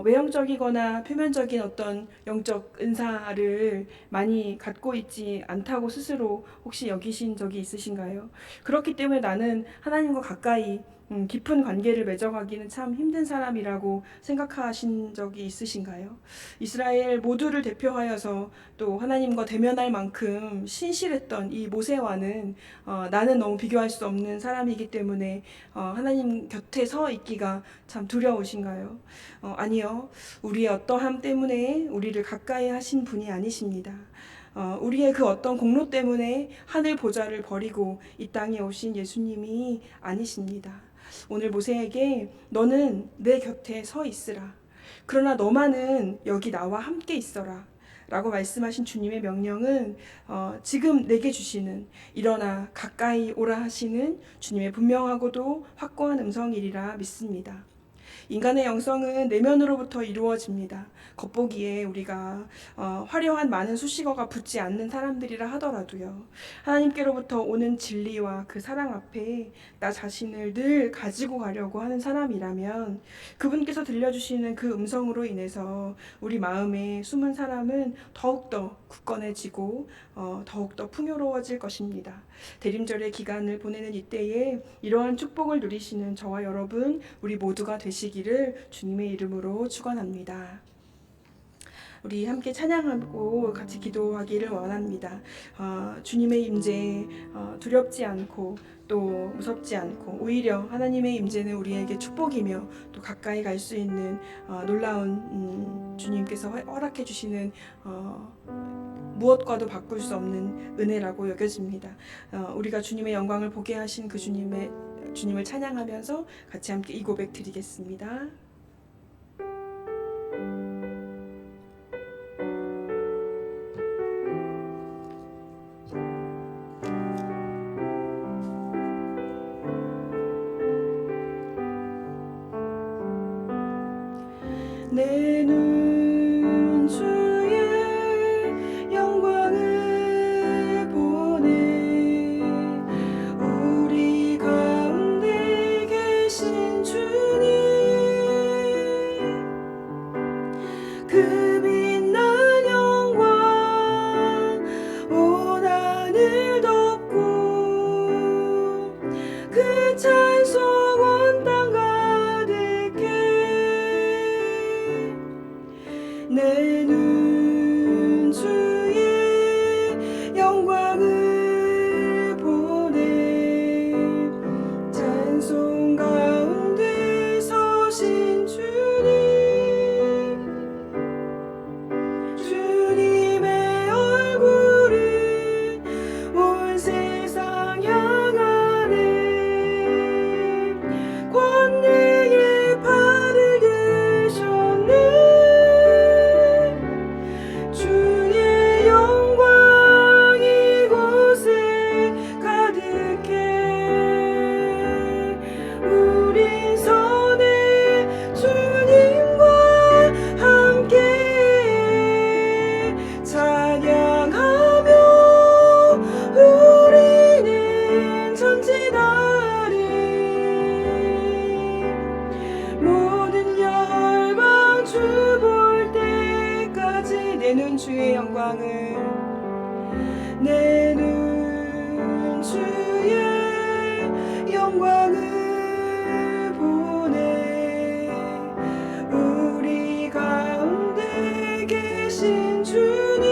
A: 외형적이거나 표면적인 어떤 영적 은사를 많이 갖고 있지 않다고 스스로 혹시 여기신 적이 있으신가요? 그렇기 때문에 나는 하나님과 가까이 깊은 관계를 맺어가기는 참 힘든 사람이라고 생각하신 적이 있으신가요? 이스라엘 모두를 대표하여서 또 하나님과 대면할 만큼 신실했던 이 모세와는 나는 너무 비교할 수 없는 사람이기 때문에 하나님 곁에 서 있기가 참 두려우신가요? 아니요. 우리의 어떠함 때문에 우리를 가까이 하신 분이 아니십니다. 우리의 그 어떤 공로 때문에 하늘 보좌를 버리고 이 땅에 오신 예수님이 아니십니다. 오늘 모세에게 너는 내 곁에 서 있으라. 그러나 너만은 여기 나와 함께 있어라. 라고 말씀하신 주님의 명령은 지금 내게 주시는 일어나 가까이 오라 하시는 주님의 분명하고도 확고한 음성이리라 믿습니다. 인간의 영성은 내면으로부터 이루어집니다. 겉보기에 우리가 화려한 많은 수식어가 붙지 않는 사람들이라 하더라도요. 하나님께로부터 오는 진리와 그 사랑 앞에 나 자신을 늘 가지고 가려고 하는 사람이라면 그분께서 들려주시는 그 음성으로 인해서 우리 마음에 숨은 사람은 더욱더 굳건해지고 더욱더 풍요로워질 것입니다. 대림절의 기간을 보내는 이때에 이러한 축복을 누리시는 저와 여러분 우리 모두가 되시기를 주님의 이름으로 축원합니다. 우리 함께 찬양하고 같이 기도하기를 원합니다. 주님의 임재 두렵지 않고 또 무섭지 않고 오히려 하나님의 임재는 우리에게 축복이며 또 가까이 갈 수 있는 놀라운 주님께서 허락해 주시는 무엇과도 바꿀 수 없는 은혜라고 여겨집니다. 우리가 주님의 영광을 보게 하신 그 주님을 찬양하면서 같이 함께 이 고백 드리겠습니다. 내 눈 주의 영광을 보네 우리 가운데 계신 주님 그 빛난 영광 온 하늘 덮고 그 찬송 온 땅 가득해 내 눈 주의 영광을 내 눈 주의 영광을 보네 우리 가운데 계신 주님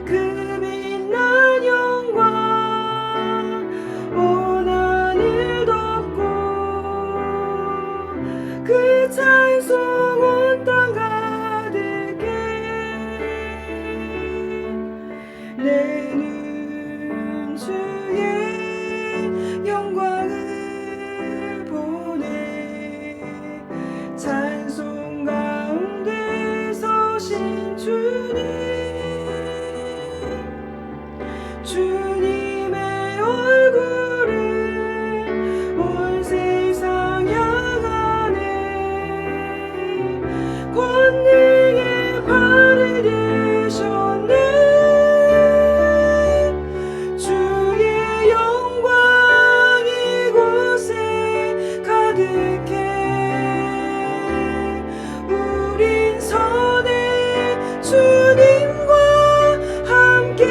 A: 그 빛난 영광 온 하늘 덮고 그 찬송 온 땅 가득해 내 눈 주의 영광을 보네 찬송 가운데 서신 주님의 얼굴을 온 세상 향하네 권능의 발을 드셨네 주의 영광 이곳에 가득해 우린 선의 주님과 함께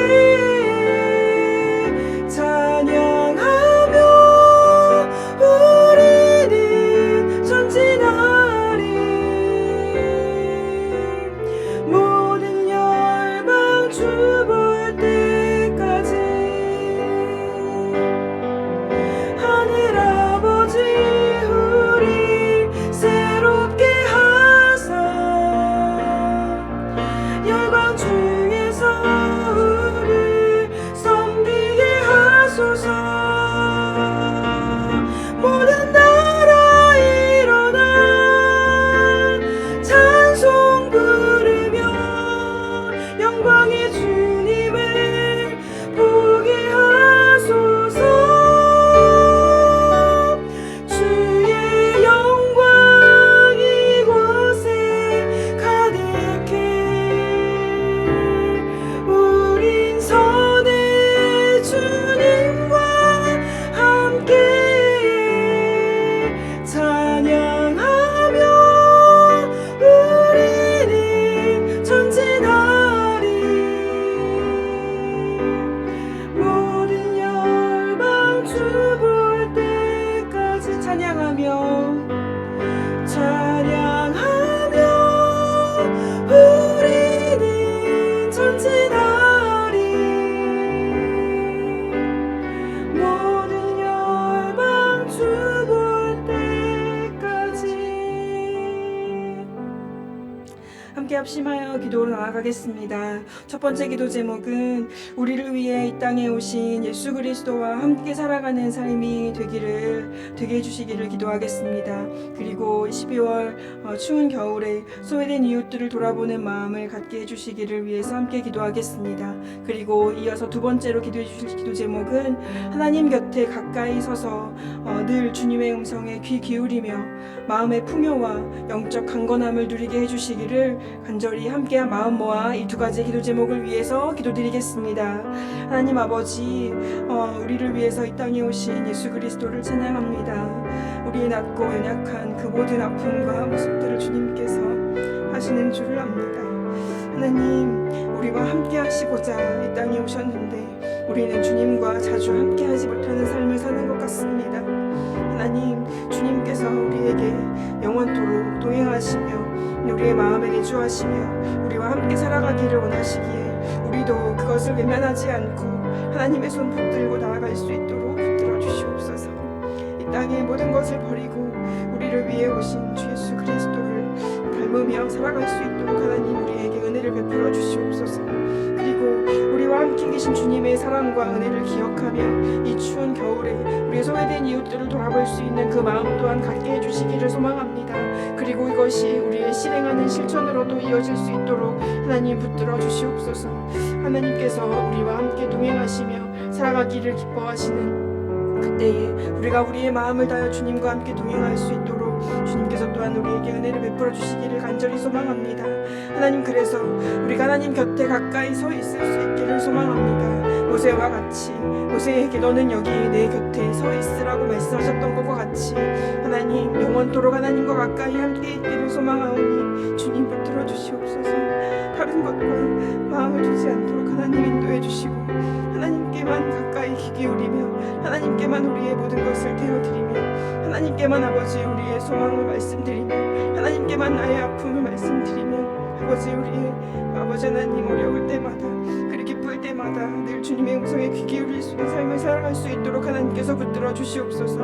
A: 찬양하며 우리는 전진하리 모든 열방 주 볼 때까지 하늘 아버지 우리 새롭게 하사 열방 중에서 우리 섬기게 하소서 모든 나라 일어나 찬송 부르며 영광의 주님을 보게 하소서 주의 영광 이곳에 가득해 우린 선의 주님과 함께 찬양하며 우리는 전진하리 모든 열방 주 볼 때까지 찬양하며 우리는 전진하리 모든 열방 주 볼 때까지 함께 합심하여 기도로 나아가겠습니다. 첫 번째 기도 제목은 우리를 위해 이 땅에 오신 예수 그리스도와 함께 살아가는 삶이 되게 해주시기를 기도하겠습니다. 그리고 12월 추운 겨울에 소외된 이웃들을 돌아보는 마음을 갖게 해주시기를 위해서 함께 기도하겠습니다. 그리고 이어서 두 번째로 기도해 주실 기도 제목은 하나님 곁에 가까이 서서 늘 주님의 음성에 귀 기울이며 마음의 풍요와 영적 강건함을 누리게 해주시기를 간절히 함께 마음 모아 이 두 가지 기도 제목을 위해서 기도드리겠습니다. 하나님 아버지, 우리를 위해서 이 땅에 오신 예수 그리스도를 찬양합니다. 우리의 낮고 연약한 그 모든 아픔과 모습들을 주님께서 하시는 줄을 압니다. 하나님, 우리와 함께 하시고자 이 땅에 오셨는데 우리는 주님과 자주 함께 하지 못하는 삶을 사는 것 같습니다. 하나님, 주님께서 우리에게 영원토록 동행하시며 우리의 마음에 내주하시며 우리와 함께 살아가기를 원하시기에 우리도 그것을 외면하지 않고 하나님의 손 붙들고 나아갈 수 있도록 붙들어 주시옵소서. 이 땅의 모든 것을 버리고 우리를 위해 오신 주 예수 그리스도를 닮으며 살아갈 수 있도록 하나님 우리에게 은혜를 베풀어 주시옵소서. 그리고 우리와 함께 계신 주님의 사랑과 은혜를 기억하며 이 추운 겨울에 우리의 소외된 이웃들을 돌아볼 수 있는 그 마음 또한 갖게 해주시기를 소망합니다. 그리고 이것이 우리의 실행하는 실천으로도 이어질 수 있도록 하나님 붙들어 주시옵소서. 하나님께서 우리와 함께 동행하시며 살아가기를 기뻐하시는 그때에 우리가 우리의 마음을 다하여 주님과 함께 동행할 수 있도록 주님께서 또한 우리에게 은혜를 베풀어 주시기를 간절히 소망합니다. 하나님, 그래서 우리가 하나님 곁에 가까이 서 있을 수 있기를 소망합니다. 모세와 같이, 모세에게 너는 여기 내 곁에 서 있으라고 말씀하셨던 것과 같이 하나님 영원토록 하나님과 가까이 함께 있기를 소망하오니 주님 붙들어 주시옵소서. 다른 것과 마음을 두지 않도록 하나님 인도해 주시고 하나님께만 가까이 귀 기울이며 하나님께만 우리의 모든 것을 드려드리며 하나님께만 아버지 우리의 소망을 말씀드리며 하나님께만 나의 아픔을 말씀드리며 아버지 우리의 아버지 하나님 어려울 때마다 그리 기쁠 때마다 늘 주님의 음성에 귀 기울일 수 있는 삶을 살아갈 수 있도록 하나님께서 붙들어 주시옵소서.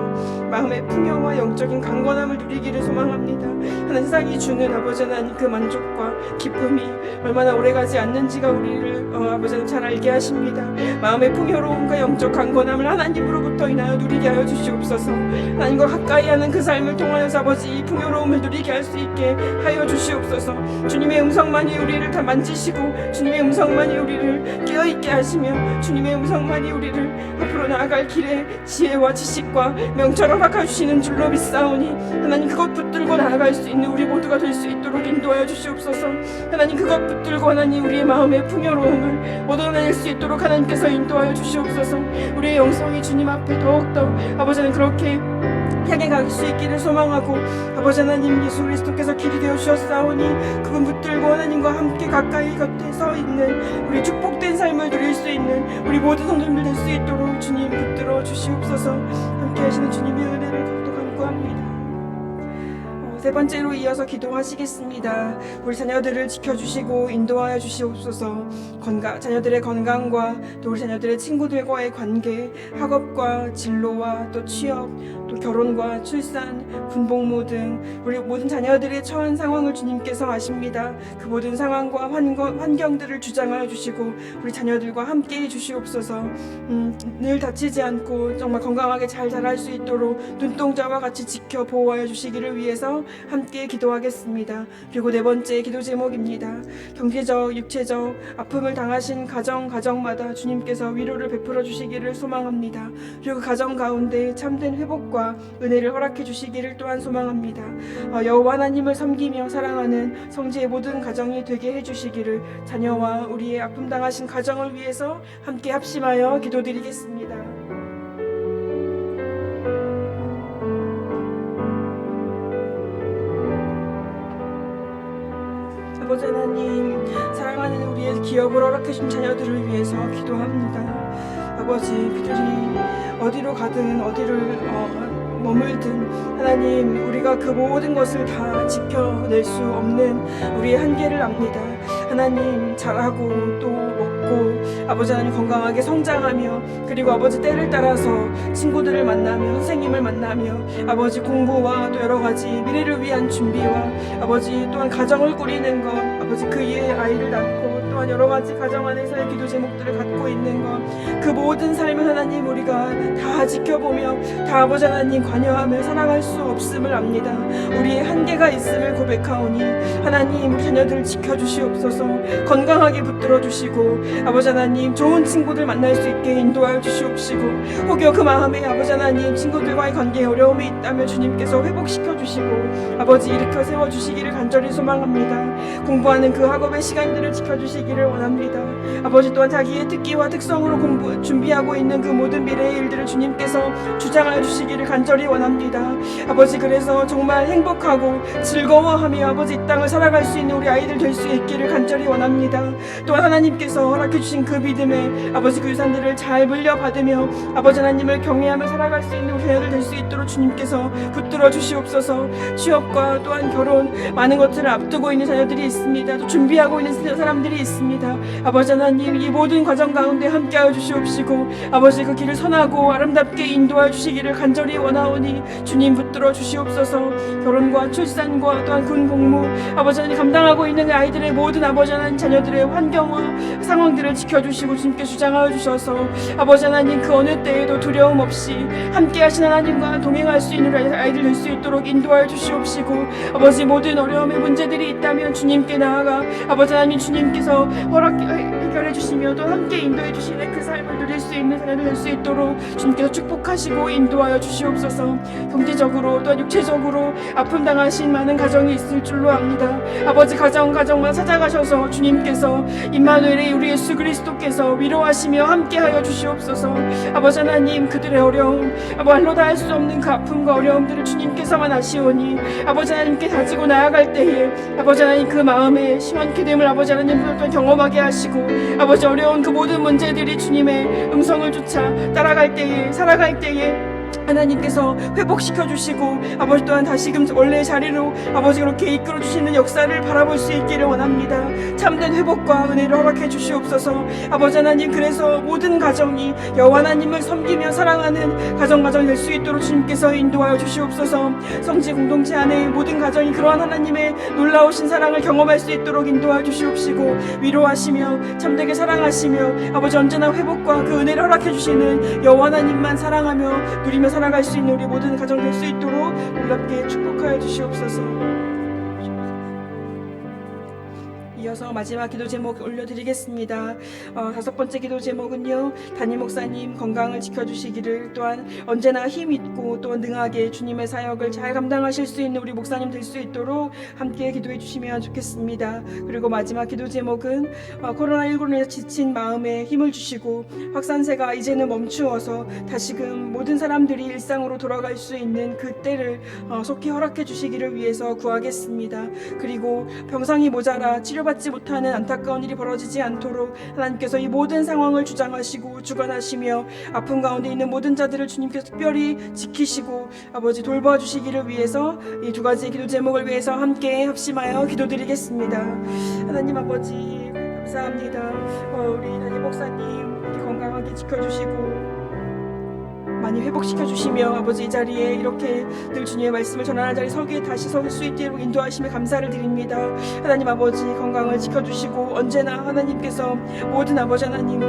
A: 마음의 풍요와 영적인 강건함을 누리기를 소망합니다. 하나님, 세상이 주는 아버지 하나님 그 만족과 기쁨이 얼마나 오래가지 않는지가 우리를 아버지 하나님 잘 알게 하십니다. 마음의 풍요로움과 영적 강건함을 하나님으로부터 인하여 누리게 하여 주시옵소서. 하나님과 가까이 하는 그 삶을 통하여서 아버지 이 풍요로움을 누리게 할 수 있게 하여 주시옵소서. 주님의 음성만이 우리를 다 만지시고 주님의 음성만이 우리를 깨어있게 하시며 주님의 음성만이 우리를 앞으로 나아갈 길에 지혜와 지식과 명철을 허락해 주시는 줄로 믿사오니 하나님, 그것 붙들고 나아갈 수 있는 우리 모두가 될 수 있도록 인도하여 주시옵소서. 하나님, 그것 붙들고 하나님 우리의 마음의 풍요로움을 얻어낼 수 있도록 하나님께서 인도하여 주시옵소서. 우리의 영성이 주님 앞에 더욱더 아버지는 그렇게 향해 갈 수 있기를 소망하고 아버지 하나님 예수 그리스도께서 길이 되어 주셨사오니 그분 붙들고 하나님과 함께 가까이 곁에 서 있는 우리 축복된 삶을 누릴 수 있는 우리 모든 성도님들 될 수 있도록 주님 붙들어 주시옵소서. 함께 하시는 주님의 은혜를 더욱더 간구합니다. 세 번째로 이어서 기도하시겠습니다. 우리 자녀들을 지켜주시고 인도하여 주시옵소서. 자녀들의 건강과 또 우리 자녀들의 친구들과의 관계, 학업과 진로와 또 취업, 또 결혼과 출산, 군복무 등 우리 모든 자녀들의 처한 상황을 주님께서 아십니다. 그 모든 상황과 환경들을 주장하여 주시고 우리 자녀들과 함께 해주시옵소서. 늘 다치지 않고 정말 건강하게 잘 자랄 수 있도록 눈동자와 같이 지켜 보호하여 주시기를 위해서 함께 기도하겠습니다. 그리고 네 번째 기도 제목입니다. 경제적, 육체적 아픔을 당하신 가정마다 주님께서 위로를 베풀어 주시기를 소망합니다. 그리고 가정 가운데 참된 회복과 은혜를 허락해 주시기를 또한 소망합니다. 여호와 하나님을 섬기며 사랑하는 성지의 모든 가정이 되게 해주시기를 자녀와 우리의 아픔 당하신 가정을 위해서 함께 합심하여 기도드리겠습니다. 아버지 하나님, 사랑하는 우리의 기업을 허락해준 자녀들을 위해서 기도합니다. 아버지, 그들이 어디로 가든 어디를 머물든 하나님, 우리가 그 모든 것을 다 지켜낼 수 없는 우리의 한계를 압니다. 하나님, 잘하고 또 먹고 아버지 하나님 건강하게 성장하며 그리고 아버지 때를 따라서 친구들을 만나며 선생님을 만나며 아버지 공부와 또 여러 가지 미래를 위한 준비와 아버지 또한 가정을 꾸리는 것, 아버지 그 이에 아이를 낳고 또한 여러 가지 가정 안에서의 기도 제목들을 갖고 있는 것, 그 모든 삶을 하나님 우리가 다 지켜보며 다 아버지 하나님 관여하며 살아갈 수 없음을 압니다. 우리의 한계가 있음을 고백하오니 하나님 우리 자녀들을 지켜주시옵소서. 건강하게 붙들어 주시고 아버지 하나님 좋은 친구들 만날 수 있게 인도하여 주시옵시고 혹여 그 마음에 아버지 하나님 친구들과의 관계에 어려움이 있다면 주님께서 회복시켜 주시고 아버지 일으켜 세워 주시기를 간절히 소망합니다. 공부하는 그 학업의 시간들을 지켜주시기를 원합니다. 아버지 또한 자기의 특기와 특성으로 준비하고 있는 그 모든 미래의 일들을 주님께서 주장하여 주시기를 간절히 원합니다. 아버지, 그래서 정말 행복하고 즐거워하며 아버지 이 땅을 살아갈 수 있는 우리 아이들 될 수 있기를 간절히 원합니다. 또한 하나님께서 허락해 주신 그 믿음에 아버지 그 유산들을 잘 물려받으며 아버지 하나님을 경외하며 살아갈 수 있는 우리 자녀들 될 수 있도록 주님께서 붙들어 주시옵소서. 취업과 또한 결혼 많은 것들을 앞두고 있는 자녀들이 있습니다. 또 준비하고 있는 사람들이 있습니다. 아버지 하나님, 이 모든 과정 가운데 함께하여 주시옵시고 아버지 그 길을 선하고 아름답게 인도하여 주시기를 간절히 원하오니 주님 붙들어 주시옵소서. 결혼과 출산과 또한 군복무 아버지 하나님 감당하고 있는 아이들의 모든 아버지 하나님 자녀들의 환경과 상황들을 지켜주시고 주님께 주장하여 주셔서 아버지 하나님 그 어느 때에도 두려움 없이 함께 하신 하나님과 동행할 수 있는 아이들 될 수 있도록 인도하여 주시옵시고 아버지 모든 어려움의 문제들이 있다면 주님께 나아가 아버지 하나님 주님께서 해결해 주시며 또 함께 인도해 주시는 그 삶을 누리 누릴 수 있는 사례를 될 수 있도록 주님께서 축복하시고 인도하여 주시옵소서. 경제적으로 또한 육체적으로 아픔 당하신 많은 가정이 있을 줄로 압니다. 아버지 가정만 찾아가셔서 주님께서 임마누엘의 우리 예수 그리스도께서 위로하시며 함께하여 주시옵소서. 아버지 하나님, 그들의 어려움, 말로 다 할 수 없는 그 아픔과 어려움들을 주님께서만 아시오니 아버지 하나님께 가지고 나아갈 때에 아버지 하나님 그 마음에 시원케 됨을 아버지 하나님도 또한 경험하게 하시고 아버지 어려운 그 모든 문제들이 주님의 음성을 쫓아 살아갈 때에 하나님께서 회복시켜 주시고 아버지 또한 다시금 원래의 자리로 아버지 그렇게 이끌어 주시는 역사를 바라볼 수 있기를 원합니다. 참된 회복과 은혜를 허락해 주시옵소서. 아버지 하나님, 그래서 모든 가정이 여호와 하나님을 섬기며 사랑하는 가정 될 수 있도록 주님께서 인도하여 주시옵소서. 성지 공동체 안에 모든 가정이 그러한 하나님의 놀라우신 사랑을 경험할 수 있도록 인도하여 주시옵시고 위로하시며 참되게 사랑하시며 아버지 언제나 회복과 그 은혜를 허락해 주시는 여호와 하나님만 사랑하며 누리며 살아갈 수 있는 우리 모든 가정 될 수 있도록 놀랍게 축복하여 주시옵소서. 이어서 마지막 기도 제목 올려드리겠습니다. 5번째 기도 제목은요, 담임 목사님 건강을 지켜주시기를, 또한 언제나 힘 있고 또 능하게 주님의 사역을 잘 감당하실 수 있는 우리 목사님 될 수 있도록 함께 기도해 주시면 좋겠습니다. 그리고 마지막 기도 제목은 코로나19로 인해 지친 마음에 힘을 주시고 확산세가 이제는 멈추어서 다시금 모든 사람들이 일상으로 돌아갈 수 있는 그 때를 속히 허락해 주시기를 위해서 구하겠습니다. 그리고 병상이 모자라 치료받지 못하는 안타까운 일이 벌어지지 않도록 하나님께서 이 모든 상황을 주장하시고 주관하시며 아픔 가운데 있는 모든 자들을 주님께서 특별히 지키시고 아버지 돌봐주시기를 위해서 이 두 가지 기도 제목을 위해서 함께 합심하여 기도드리겠습니다. 하나님 아버지 감사합니다. 우리 담임 목사님 이렇게 건강하게 지켜주시고 많이 회복시켜 주시며 아버지 이 자리에 이렇게 늘 주님의 말씀을 전하는 자리 서기에 다시 설 수 있도록 인도하시며 감사를 드립니다. 하나님 아버지 건강을 지켜주시고 언제나 하나님께서 모든 아버지 하나님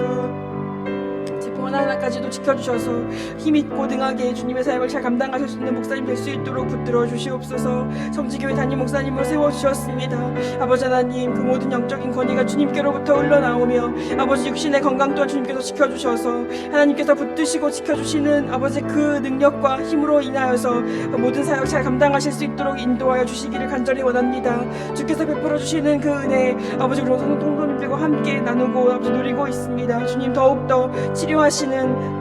A: 제품 하나하나까지도 지켜주셔서 힘있고 능하게 주님의 사역을 잘 감당하실 수 있는 목사님 될 수 있도록 붙들어 주시옵소서. 성지교회 담임 목사님으로 세워주셨습니다. 아버지 하나님 그 모든 영적인 권위가 주님께로부터 흘러나오며 아버지 육신의 건강 또한 주님께서 지켜주셔서 하나님께서 붙드시고 지켜주시는 아버지 그 능력과 힘으로 인하여서 모든 사역 잘 감당하실 수 있도록 인도하여 주시기를 간절히 원합니다. 주께서 베풀어 주시는 그 은혜 아버지 우리 성도님들과 함께 나누고 아버지 누리고 있습니다. 주님 더욱더 치료하시는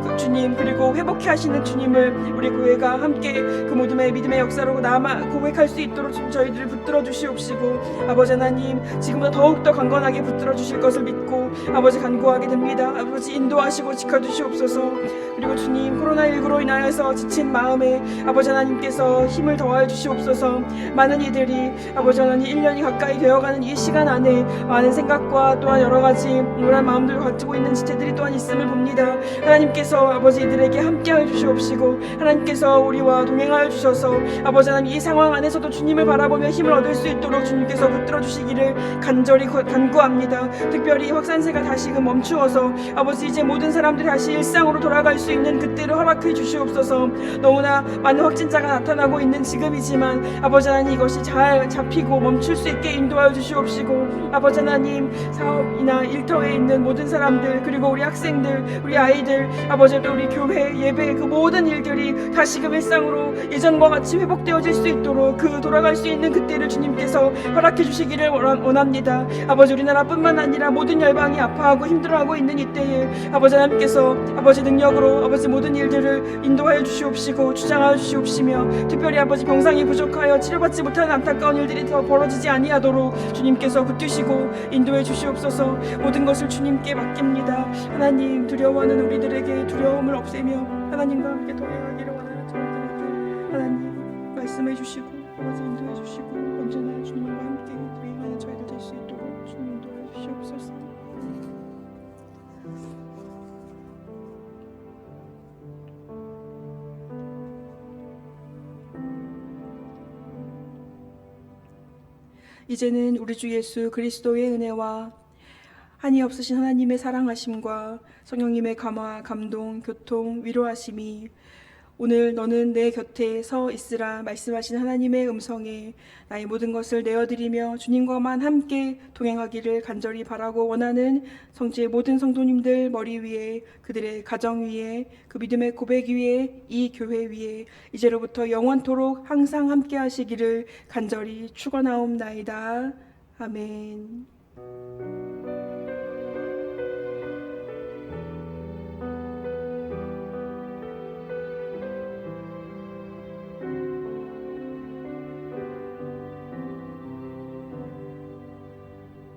A: 그 주님 그리고 회복케 하시는 주님을 우리 교회가 함께 그 모둠의 믿음의 역사로 남아 고백할 수 있도록 좀 저희들을 붙들어 주시옵시고 아버지 하나님 지금보다 더욱더 강건하게 붙들어 주실 것을 믿고 아버지 간구하게 됩니다. 아버지 인도하시고 지켜주시옵소서. 그리고 주님 코로나19로 인하여서 지친 마음에 아버지 하나님께서 힘을 더하여 주시옵소서. 많은 이들이 아버지 하나님 1년이 가까이 되어가는 이 시간 안에 많은 생각과 또한 여러가지 우울한 마음들을 가지고 있는 지체들이 또한 있음을 봅니다. 하나님께서 아버지 이들에게 함께하여 주시옵시고 하나님께서 우리와 동행하여 주셔서 아버지 하나님 이 상황 안에서도 주님을 바라보며 힘을 얻을 수 있도록 주님께서 붙들어 주시기를 간절히 간구합니다. 특별히 확산세가 다시금 멈추어서 아버지 이제 모든 사람들이 다시 일상으로 돌아갈 수 있는 그때를 허락해 주시옵소서. 너무나 많은 확진자가 나타나고 있는 지금이지만 아버지 하나님 이것이 잘 잡히고 멈출 수 있게 인도하여 주시옵시고 아버지 하나님 사업이나 일터에 있는 모든 사람들 그리고 우리 학생들 우리 아이들 아버지 우리 교회 예배 그 모든 일들이 다시금 일상으로 예전과 같이 회복되어질 수 있도록 그 돌아갈 수 있는 그때를 주님께서 허락해 주시기를 원합니다. 아버지 우리나라뿐만 아니라 모든 열방이 아파하고 힘들어하고 있는 이때에 아버지 하나님께서 아버지 능력으로 아버지 모든 일들을 인도하여 주시옵시고 주장하여 주시옵시며 특별히 아버지 병상이 부족하여 치료받지 못하는 안타까운 일들이 더 벌어지지 아니하도록 주님께서 붙드시고 인도해 주시옵소서. 모든 것을 주님께 맡깁니다. 하나님 두려워하는 우리들에게 두려움을 없애며 하나님과 함께 동행하기를 원하는 저희들에게 하나님 말씀해 주시고 아버지 인도해 주시고 언제나 주님과 함께 동행하는 저희들 될 수 있도록 주님 인도해 주시옵소서. 이제는 우리 주 예수 그리스도의 은혜와 한이 없으신 하나님의 사랑하심과 성령님의 감화, 감동, 교통, 위로하심이 오늘 너는 내 곁에 서 있으라 말씀하신 하나님의 음성에 나의 모든 것을 내어드리며 주님과만 함께 동행하기를 간절히 바라고 원하는 성지의 모든 성도님들 머리 위에, 그들의 가정 위에, 그 믿음의 고백 위에, 이 교회 위에 이제로부터 영원토록 항상 함께 하시기를 간절히 축원하옵나이다. 아멘.